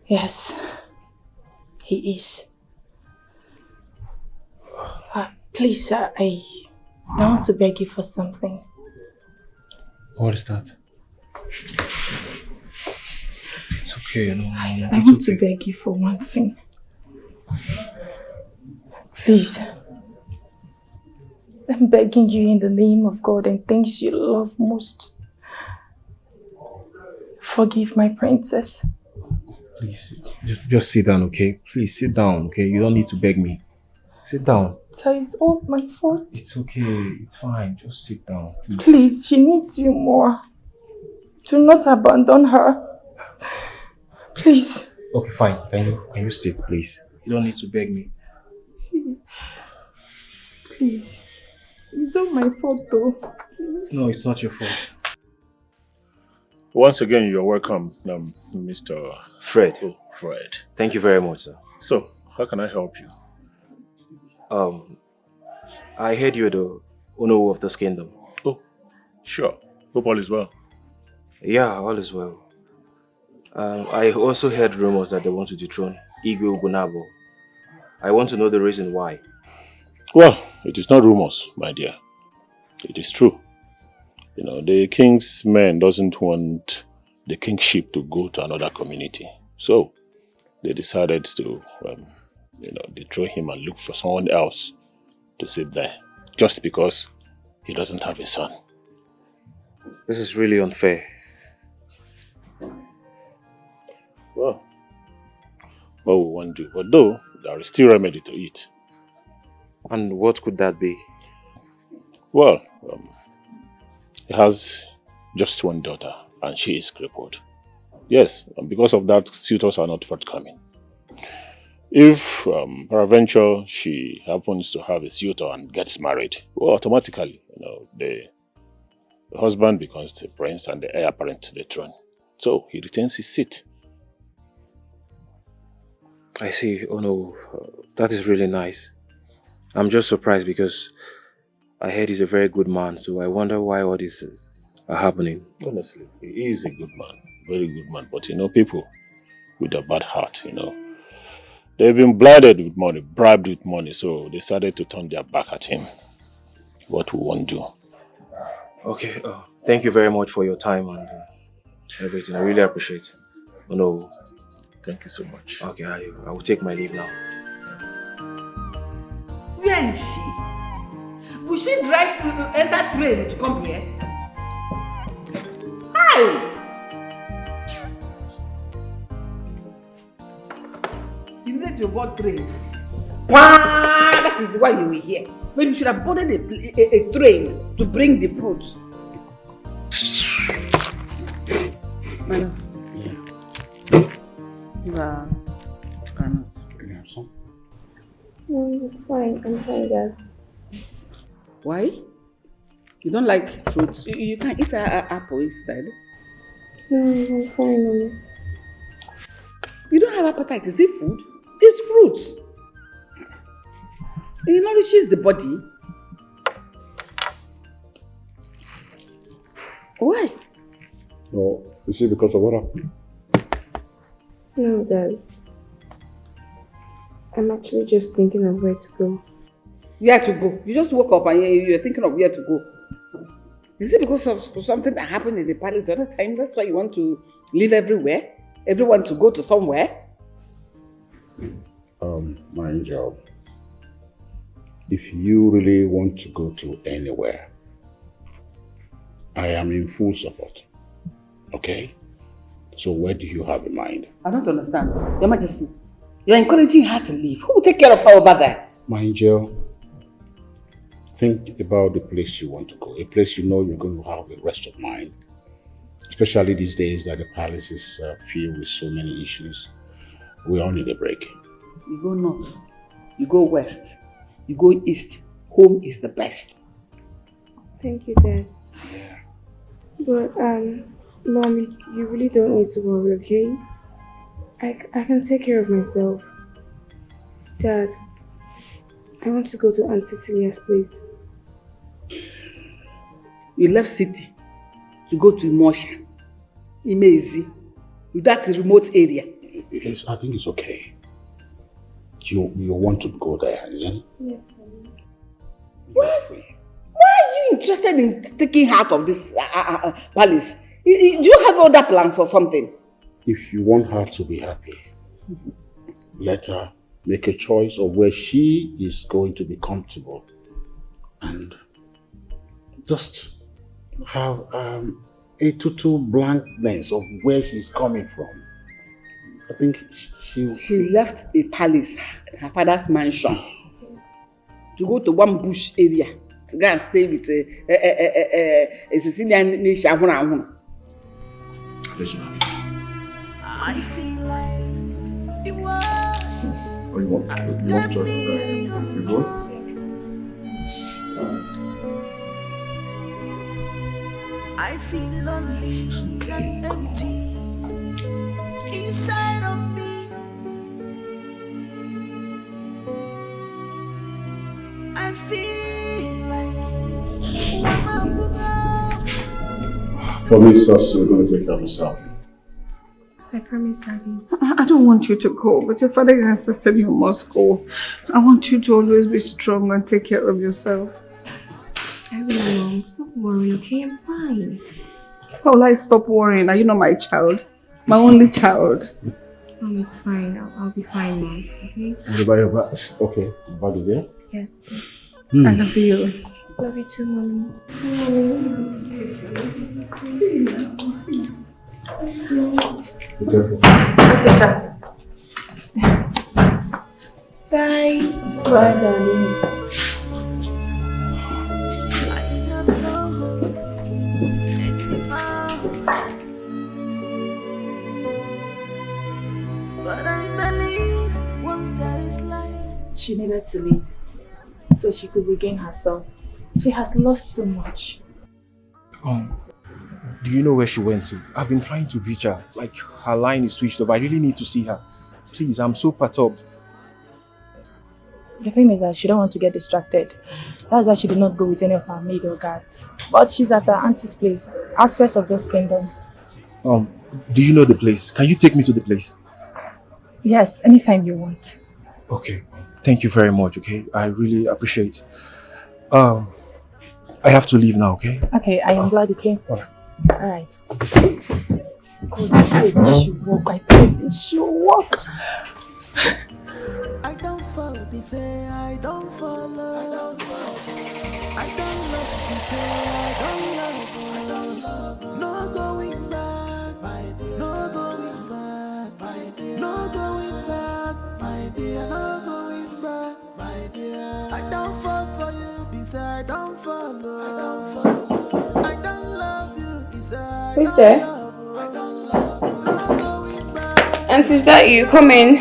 Yes, he is. Please, I want to beg you for something. What is that? It's okay, I want to beg you for one thing. Please. I'm begging you in the name of God and things you love most. Forgive my princess. Please, just sit down, okay? Please sit down, okay? You don't need to beg me. Sit down. That is all my fault. It's okay. It's fine. Just sit down, please. Please, she needs you more. Do not abandon her. Please. Okay, fine. Can you sit, please? You don't need to beg me. Please. It's all my fault, though. Please. No, it's not your fault. Once again, you're welcome, Mr. Fred. Oh, Fred. Thank you very much, sir. So, how can I help you? I heard you're the owner of this kingdom. Oh, sure. Hope all is well. Yeah, all is well. I also heard rumors that they want to dethrone Igwe Ugunabo. I want to know the reason why. Well, it is not rumors, my dear. It is true. You know, the king's men doesn't want the kingship to go to another community. So, they decided to, dethrone him and look for someone else to sit there. Just because he doesn't have a son. This is really unfair. Well, what we want to do. But though, there is still remedy to it. And what could that be? Well, he has just one daughter and she is crippled. Yes, and because of that, suitors are not forthcoming. If, peradventure, she happens to have a suitor and gets married, well, automatically, the husband becomes the prince and the heir apparent to the throne. So, he retains his seat. I see. Oh no, that is really nice. I'm just surprised because I heard he's a very good man, so I wonder why all this are happening. Honestly, he is a good man, very good man. But people with a bad heart, they've been blinded with money, bribed with money, so they decided to turn their back at him. What we won't do. Okay, thank you very much for your time and everything. I really appreciate it. Oh no. Thank you so much. Okay, I will take my leave now. Where is she? Will she drive to enter train to come here? Hi! You need to board train. That is why you were here. When you should have boarded a train to bring the food. Madam. Yeah. Can you have some? No, it's fine. I'm fine, Dad. Why? You don't like fruits? You can eat an apple instead. No, I'm fine, Mommy. You don't have appetite. Is it food? It's fruits. It nourishes the body. Why? No, you see, because of what happened? No, Dad. I'm actually just thinking of where to go. Where to go? You just woke up and you're thinking of where to go. Is it because of something that happened in the palace the other time? That's why you want to live everywhere? Everyone to go to somewhere? My angel, if you really want to go to anywhere, I am in full support. Okay? So where do you have in mind? I don't understand. Your Majesty, you're encouraging her to leave. Who will take care of her over there? My angel, think about the place you want to go. A place you know you're going to have a rest of mind. Especially these days that the palace is filled with so many issues. We all need a break. You go north, you go west, you go east. Home is the best. Thank you, Dad. Yeah. But, Mommy, you really don't need to worry, okay? I can take care of myself. Dad, I want to go to Aunt Cecilia's place. You left city to go to Imosha, Imezi, to that remote area. I think it's okay. You want to go there, isn't it? Yeah. Why are you interested in taking her out of this palace? Do you have other plans or something? If you want her to be happy, let her make a choice of where she is going to be comfortable. And just have a total blankness of where she's coming from. I think she left a palace, her father's mansion, to go to one bush area to go and stay with a Sicilian nation. I feel like the world has left me alone. I feel lonely and empty inside of me. I feel like Promise us you're going to take care of yourself. I promise, Daddy. I don't want you to go, but your father insisted you must go. I want you to always be strong and take care of yourself. I will, Mom. Stop worrying, okay? I'm fine. How will I stop worrying? Are you not my child? My only child. Mom, it's fine. I'll be fine, Mom. Okay? What about your bag? Okay, the bag is here? Yes. I love you. Love you too, Mommy. Let's go. Be careful. Okay, sir. Bye. Bye, darling. But I believe once there is life. She needed to leave so she could regain herself. She has lost too much. Do you know where she went to? I've been trying to reach her. Like, her line is switched off. I really need to see her. Please, I'm so perturbed. The thing is that she don't want to get distracted. That's why she did not go with any of her maid or guards. But she's at her auntie's place, outskirts of this kingdom. Do you know the place? Can you take me to the place? Yes, anytime you want. Okay. Thank you very much, okay? I really appreciate. I have to leave now, okay? Okay, I am glad you came. Alright. This should work. I think this should work. I don't follow, they say I don't follow. I don't love, they say I don't love. No going back, my dear. No going back, my dear. No going back, my dear. No going back, my dear. I don't fall for you, beside I don't follow. I don't follow. I don't love you, beside. Who's there? And is that you? Come in.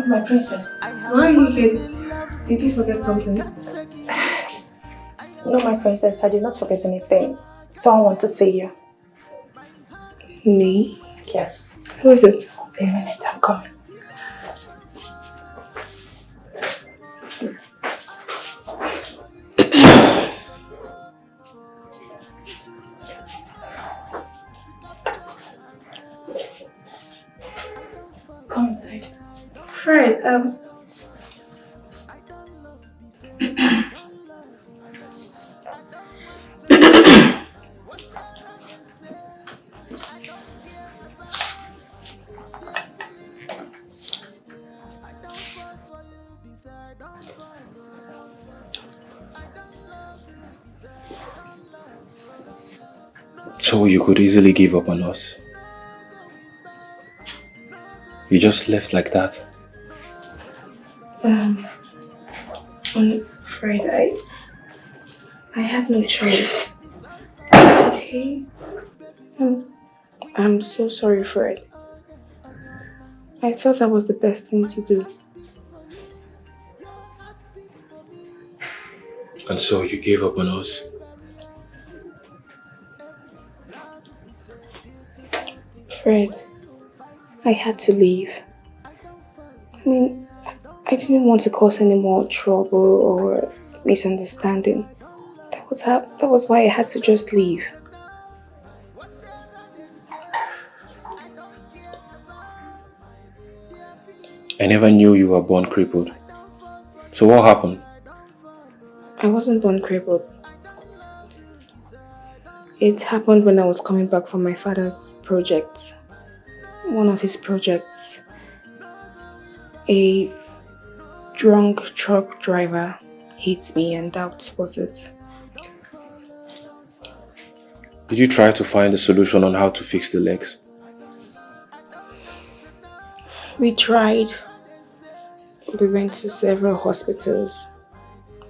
My princess. Why are you here? Did you forget something? No, my princess, I did not forget anything. Someone wants to see you. Me? Yes. Who is it? A minute, I'm coming. Come inside. Fred, So you could easily give up on us. You just left like that. I'm afraid I had no choice. Okay? I'm so sorry, Fred. I thought that was the best thing to do. And so you gave up on us. Fred, I had to leave. I mean, I didn't want to cause any more trouble or misunderstanding. That was why I had to just leave. I never knew you were born crippled. So what happened? I wasn't born crippled. It happened when I was coming back from my father's project. One of his projects. A drunk truck driver hit me and that was it. Did you try to find a solution on how to fix the legs? We tried. We went to several hospitals,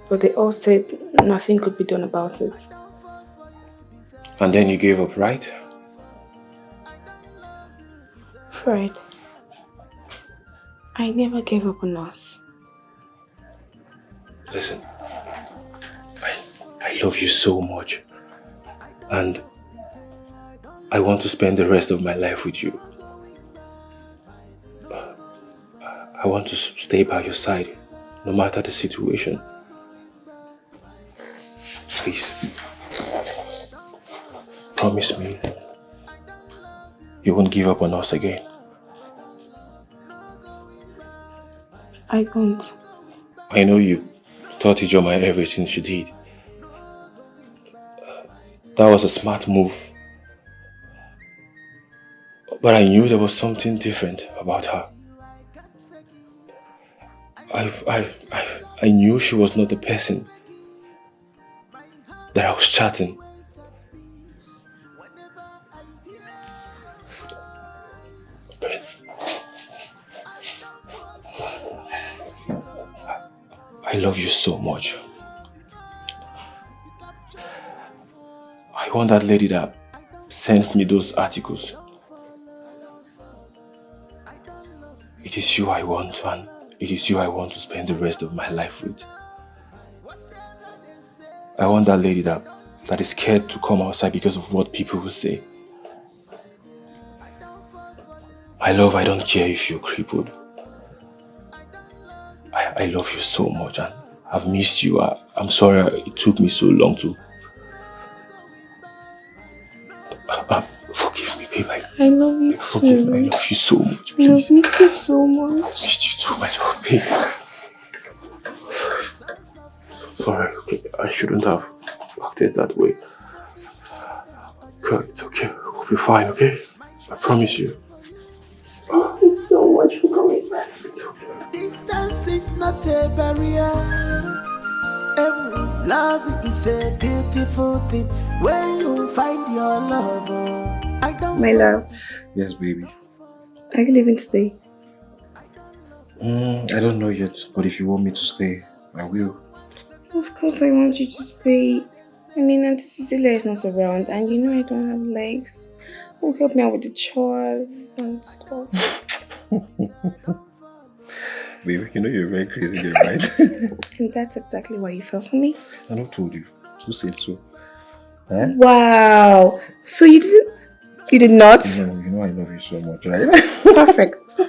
but they all said nothing could be done about it. And then you gave up, right? Fred, I never gave up on us. Listen, I love you so much. And I want to spend the rest of my life with you. I want to stay by your side, no matter the situation. Please, promise me you won't give up on us again. I won't. I know you thought Ijoma everything she did. That was a smart move. But I knew there was something different about her. I knew she was not the person that I was chatting. But I love you so much. I want that lady that sends me those articles. It is you I want, and it is you I want to spend the rest of my life with. I want that lady that is scared to come outside because of what people will say. My love, I don't care if you're crippled. I love you so much, and I've missed you. I'm sorry it took me so long to... forgive me, babe. I love you Forgive too. me. I love you so much. I love you so much. I missed you too much, babe. Sorry, okay. I shouldn't have acted that way. Okay, it's okay. We'll be fine, okay? I promise you. Thank you so much for coming back. Distance is not a barrier. Love is a beautiful thing when you find your lover. My love, Yes, baby. are you leaving today? I don't know yet, but if you want me to stay, I will. Of course I want you to stay. I mean, Auntie Cecilia is not around and you know I don't have legs. Who help me out with the chores and stuff? Baby, you know you're a very crazy girl, right? And that's exactly why you fell for me? I not told you. Who said so? Wow. So you didn't... You did not? You know I love you so much, right? Perfect.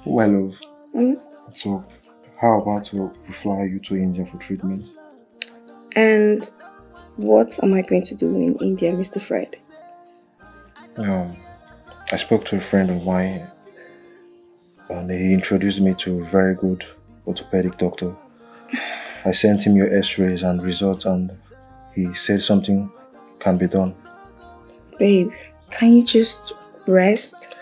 Oh, my love. Mm? So, how about we fly you to India for treatment? And what am I going to do in India, Mr. Fred? I spoke to a friend of mine and he introduced me to a very good orthopedic doctor. I sent him your x-rays and results and he said something can be done. Babe, can you just rest?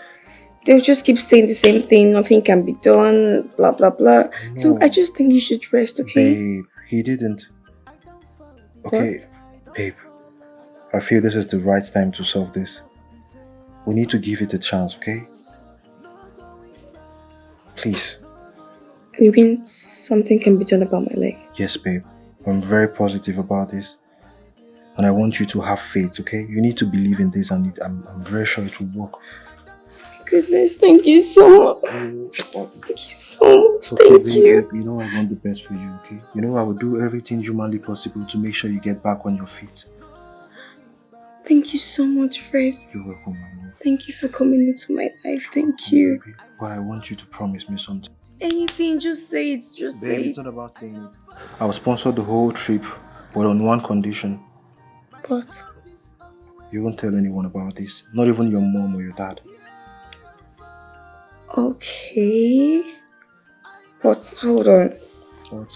They'll just keep saying the same thing, nothing can be done, blah blah blah. No. So I just think you should rest, okay? Babe, he didn't. Okay, What? babe, I feel this is the right time to solve this. We need to give it a chance, okay? Please. You mean something can be done about my leg? Yes, babe. I'm very positive about this. And I want you to have faith, okay? You need to believe in this and I'm very sure it will work. Goodness, thank you so much. Thank you so much. Okay, Thank babe, you. babe, you know I want the best for you, okay? You know I will do everything humanly possible to make sure you get back on your feet. Thank you so much, Fred. You're welcome, my love. Thank you for coming into my life. Thank you. Baby, but I want you to promise me something. Anything, just say it. Just Babe, say it's it. not about saying it. I'll sponsor the whole trip, but on one condition. But You won't tell anyone about this. Not even your mom or your dad. okay. But hold on. What?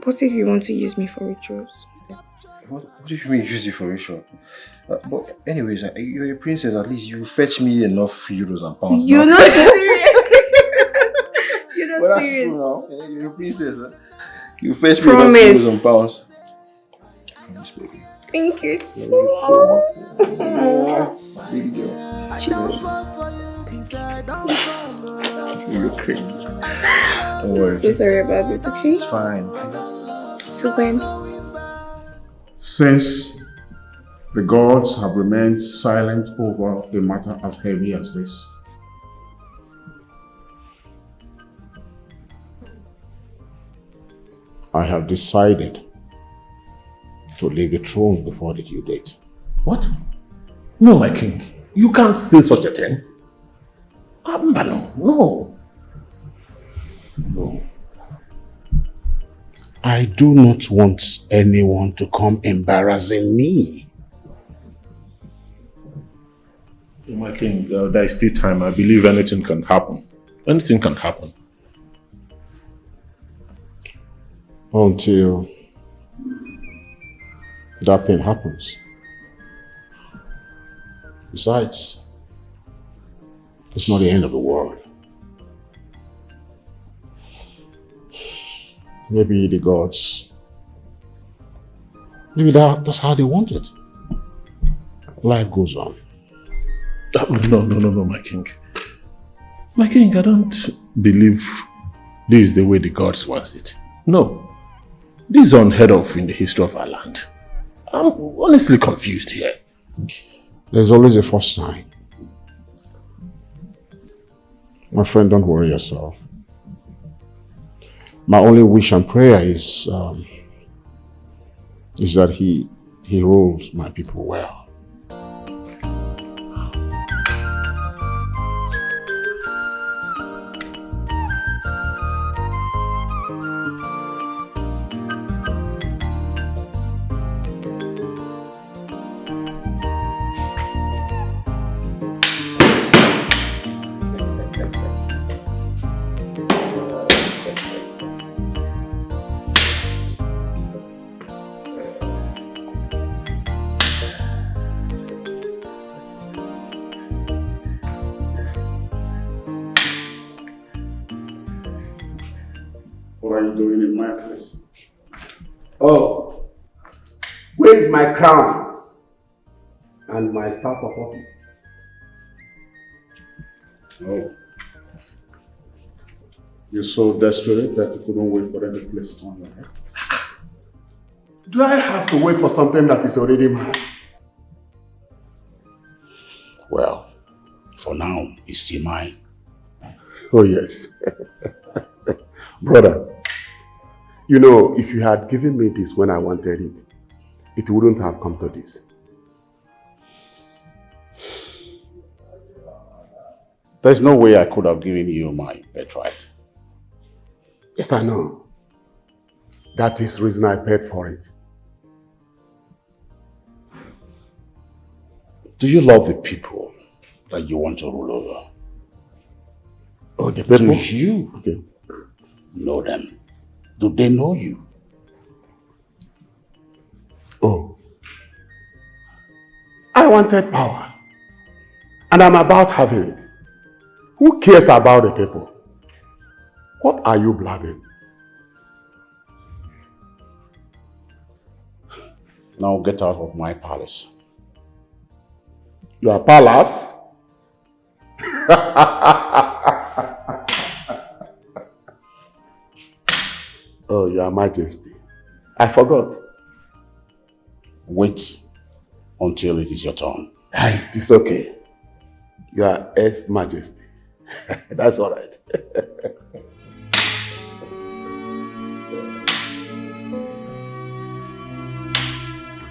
What if you want to use me for rituals? What do you mean use it for ritual? But anyways, you're a princess. At least you fetch me enough euros and pounds. You're now. not serious. You're not Well, that's serious. true now. You're a princess. Huh? You fetch me Promise. enough euros and pounds. Promise, baby. Thank you so much. Baby girl. You're crazy. Don't worry. So sorry about this, okay? It's fine. So when? Since the gods have remained silent over a matter as heavy as this, I have decided to leave the throne before the due date. What? No, my king. You can't say such a thing. No. I do not want anyone to come embarrassing me. My king, there is still time. I believe anything can happen. Anything can happen. Until that thing happens. Besides, it's not the end of the world. Maybe the gods, maybe that's how they want it. Life goes on. No, my king. My king, I don't believe this is the way the gods want it. No. This is unheard of in the history of our land. I'm honestly confused here. There's always a first time. My friend, don't worry yourself. My only wish and prayer is that he rules my people well. What are you doing in my place? Oh, where is my crown and my staff of office? Oh. You're so desperate that you couldn't wait for any place to turn your head? Do I have to wait for something that is already mine? Well, for now, it's still mine. Oh yes. Brother, you know, if you had given me this when I wanted it, it wouldn't have come to this. There's no way I could have given you my birthright. Yes, I know. That is the reason I paid for it. Do you love the people that you want to rule over? Oh, the people? Do you know them? Do they know you? Oh. I wanted power. And I'm about having it. Who cares about the people? What are you blabbing? Now get out of my palace. Your palace? Oh, Your Majesty. I forgot. Wait until it is your turn. It is okay. Your Majesty. That's all right.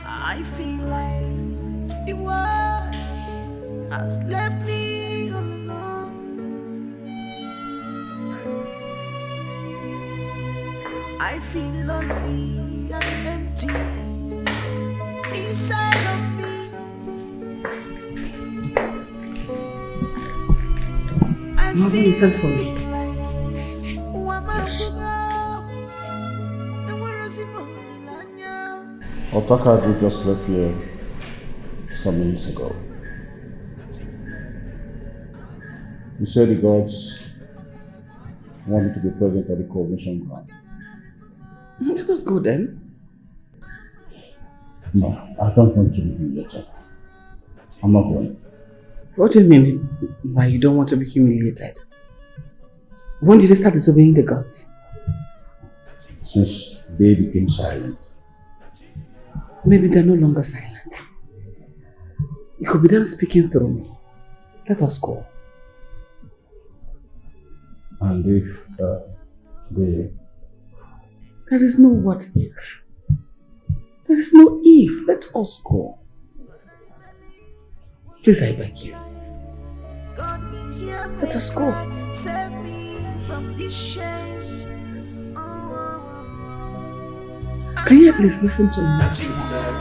I has left me alone. I feel lonely and empty inside of me. I feel for me. yes. Otaka just left here some minutes ago. He said the gods want me to be present at the coronation ground. Let us go then. No, I don't want to be humiliated. I'm not going. What do you mean by you don't want to be humiliated? When did you start disobeying the gods? Since they became silent. Maybe they're no longer silent. It could be them speaking through me. Let us go. And if they... There is no what if. There is no if. Let us go. Please, I beg you. Let us go. Save me from this shame. Can you please listen to me just once?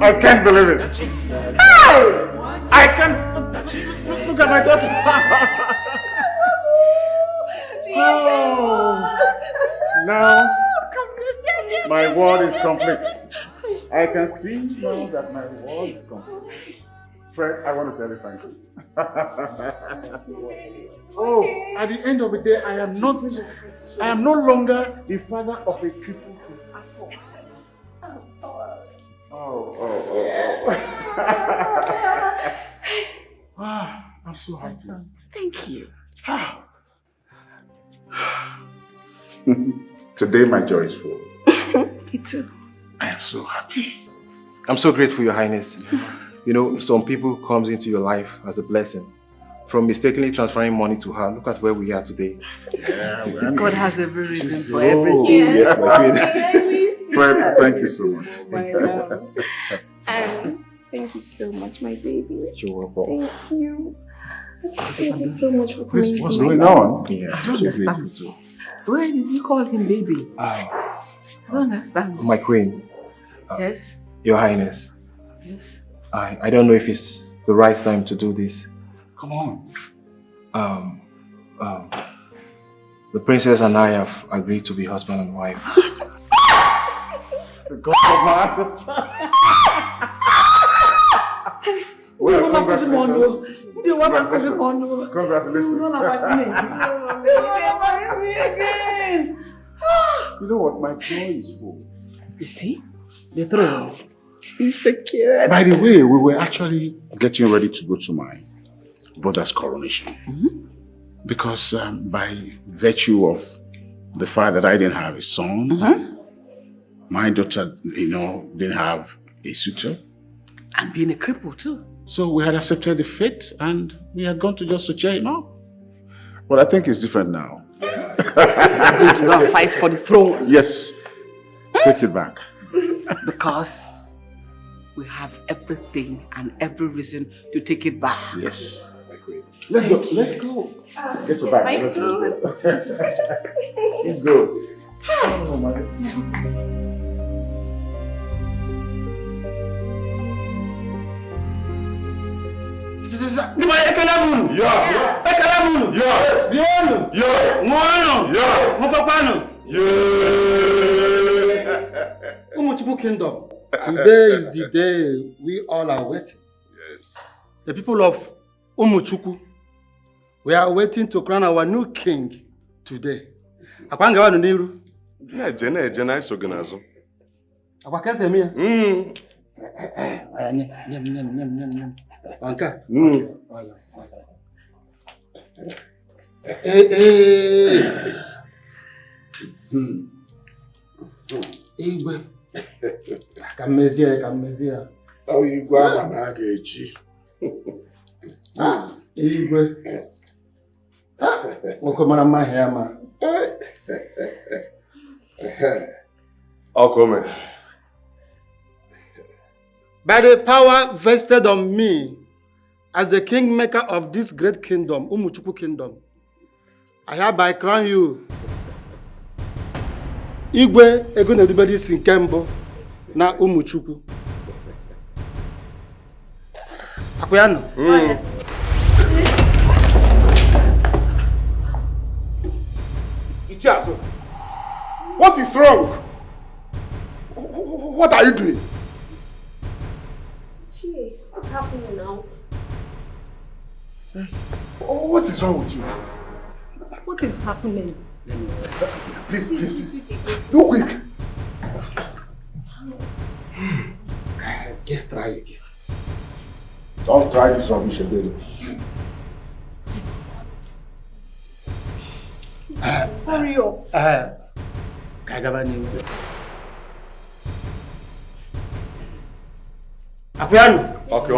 I can't believe it. Hey! I can't look at my daughter. Oh, now my word is complete. I can see now that my word is complete. Fred, I want to tell you frankly. Oh, at the end of the day, I am no longer the father of a crippled person. Oh. I'm so happy. Thank you. Today my joy is full. Me too. I am so happy. I'm so grateful, Your Highness. You know, some people comes into your life as a blessing. From mistakenly transferring money to her, look at where we are today. Yeah, God has every reason for everything. Yes, my queen. Fred, thank you so much. My love. Thank you so much, my baby. You're welcome. Thank you. Thank you so much for coming to What's my going life. on? Yeah, I don't understand. Why did you call him baby? I don't understand. My queen. Yes? Your Highness. Yes? I don't know if it's the right time to do this. Come on. The princess and I have agreed to be husband and wife. The God of my answers. Well, congratulations. You know what? My joy is full. You see? The throne is secured. By the way, we were actually getting ready to go to my brother's coronation. Because by virtue of the fact that I didn't have a son, my daughter, didn't have a suitor. And being a cripple too. So we had accepted the fate and we had gone to just cheer him out. But I think it's different now. We're going to go and fight for the throne. Yes. Take it back. Because we have everything and every reason to take it back. Yes. Let's go. Let's go. Get to back. My food. Let's go. Oh, my. Kingdom. Today is the day we all are waiting. Yes. The people of Umuchuku, we are waiting to crown our new king today. Akwanga Niru. Igwe, Kamezia. Oh, you go on Agachi. Igwe. Okomara mahema. I'll come. By the power vested on me as the kingmaker of this great kingdom, Umuchukwu kingdom, I hereby crown you Igwe Egunedubedi Sinkembo na Umuchukwu. Akuyano. Ichiazo, what is wrong? What are you doing? Chie, what's happening now? What is wrong with you? What is happening? Please. Do quick. Just try again. Don't try this rubbish again. Hurry up. Kagabani. Akuyano. Okay,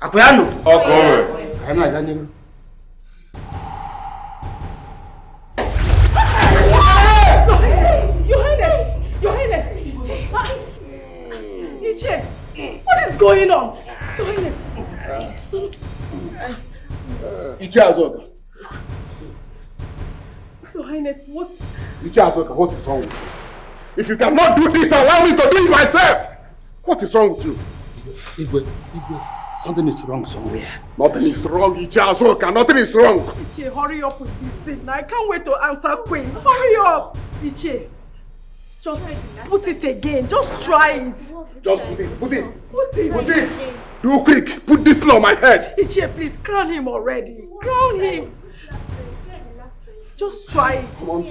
Akuyano. Okay. Kana gani? Your Highness! Iche, what is going on? Your Highness! Ichiazo. Your Highness, what? Ichiazo, what is wrong with you? If you cannot do this, allow me to do it myself. What is wrong with you? Igwe, something is wrong somewhere. Nothing is wrong, Ichiazo. Nothing is wrong. Iche, hurry up with this thing. I can't wait to answer Queen. Hurry up! Iche, just put it again. Just try it. Just put it. Put it. Do quick. Put this thing on my head. Iche, please crown him already. Crown him. Just try it. Come on.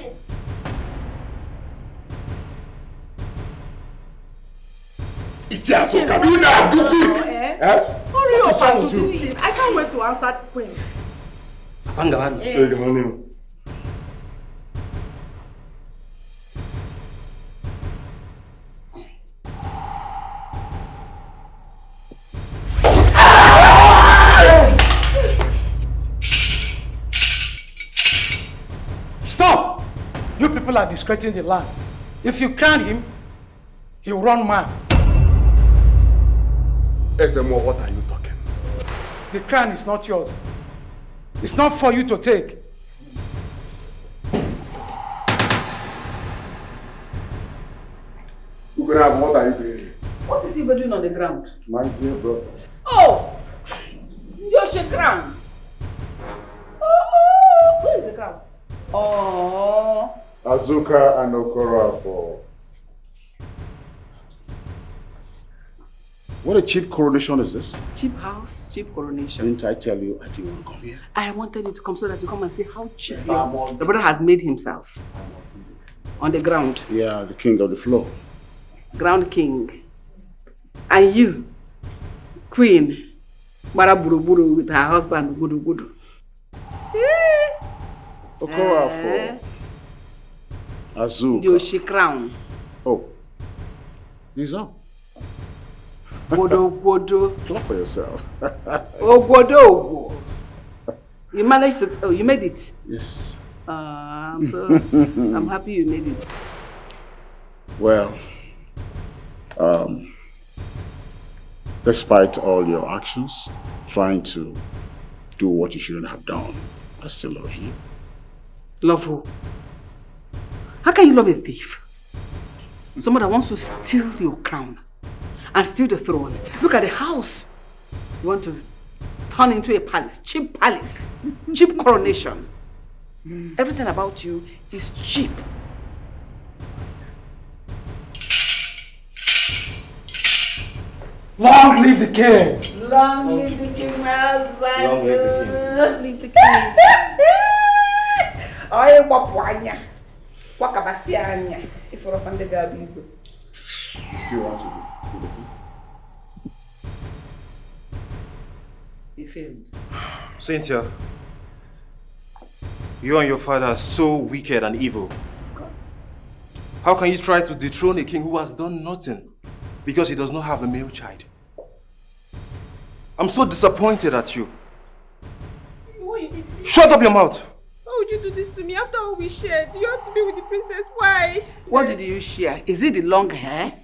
Ichiazo, can you now do quick? Hurry up and do this thing. I can't wait to answer Queen. Apangabani. Stop! You people are discrediting the land. If you crown him, he'll run mad. Ezemo, what are you talking? The crown is not yours. It's not for you to take. Ugrab, what are you doing? What is he doing on the ground? My dear brother. Oh! Yoshi crown. Oh! Where is the crown? Oh! Azuka and Okora for... What a cheap coronation is this? Cheap house, cheap coronation. Didn't I tell you I didn't want to come here? I wanted you to come so that you come and see how cheap the brother has made himself. On the ground. Yeah, the king of the floor. Ground king. And you, queen, Mara Buruburu with her husband, Gudu Gudu. Okora for Azuka. Yoshi crown. Oh, he's up. Bodo. Clap for yourself. Oh, Bodo. You managed to, oh, you made it? Yes. I'm happy you made it. Well, despite all your actions, trying to do what you shouldn't have done, I still love you. Love who? How can you love a thief? Someone that wants to steal your crown and steal the throne. Look at the house. You want to turn into a palace, cheap coronation. Everything about you is cheap. Long live the king! Long live the king, my husband. Long live the king. Long live the king. Oye, wapwanya. Wakabasianya. If you're from the Gabi. You still want to do the king? He failed. Cynthia, you and your father are so wicked and evil. Of course. How can you try to dethrone a king who has done nothing because he does not have a male child? I'm so disappointed at you. What you did? Shut up your mouth! Why would you do this to me after all we shared? You want to be with the princess? Why? What did you share? Is it the long hair?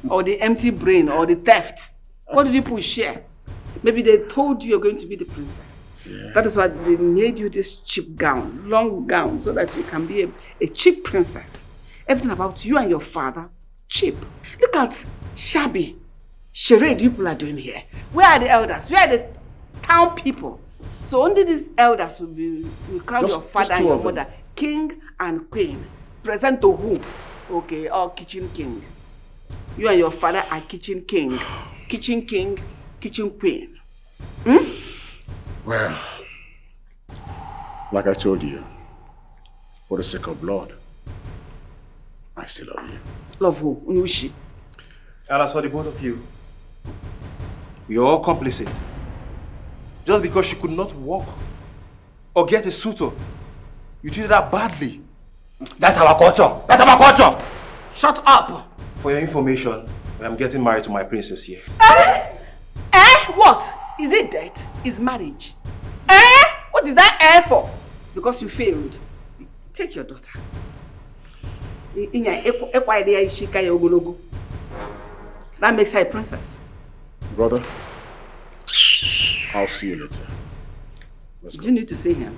Or the empty brain? Or the theft? What did people share? Maybe they told you you're going to be the princess. Yeah. That is why they made you this cheap gown, long gown, so that you can be a cheap princess. Everything about you and your father, cheap. Look at shabby charade you people are doing here. Where are the elders? Where are the town people? So only these elders will crown your father and your mother king and queen. Present to whom? Okay, or kitchen king. You and your father are kitchen king, kitchen queen. Hmm? Well, like I told you, for the sake of blood, I still love you. Love who? Unushi. And as for the both of you, you're all complicit. Just because she could not walk or get a suitor, you treated her badly. That's our culture. That's our culture. Shut up. For your information, I'm getting married to my princess here. What? Is it dead? Is marriage? What is that for? Because you failed. Take your daughter. That makes her a princess. Brother, I'll see you later. Let's go. You need to see him.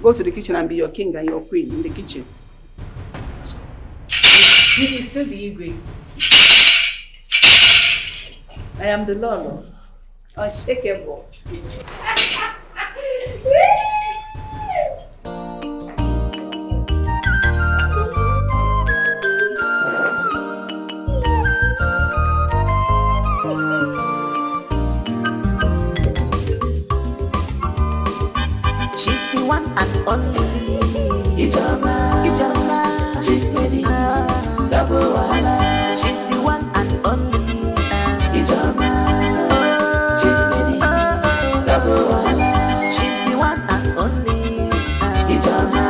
Go to the kitchen and be your king and your queen in the kitchen. Let's go. He is still the Igwe. I am the Lolo. Unshakable. She's the one and only Ijoma, Chief Maid, double wahala. She's the one and only Ijoma, Chief Maid, double wahala. She's the one and only Ijoma,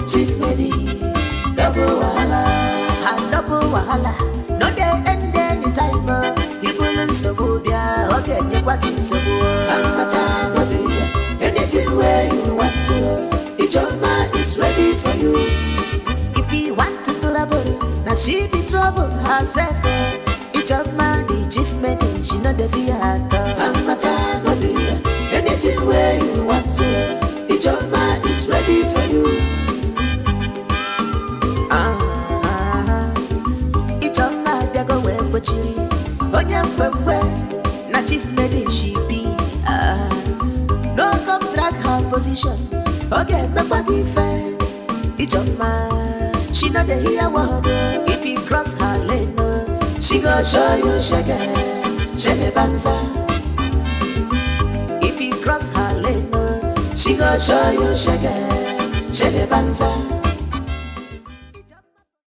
Chief Maid, double wahala. Her double wahala, no day and anytime. People in Sobobia, okay, you're working Sobo. I'm not tired. Anything where you want to, Ijoma is ready for you. If you want to trouble, now she be trouble herself. Ijoma the chief maid, she not the fear at all. I'm not tired of it. Anything where you want to, Ijoma is ready for you. Ijoma biago we chili, onya pepe, na chief maid she be. No come drag her position. Okay, nobody fair. Ijoma, she not the hear word. If you cross her lane, she go show you shaggy banza. If you cross her lane, she go show you shaggy banza.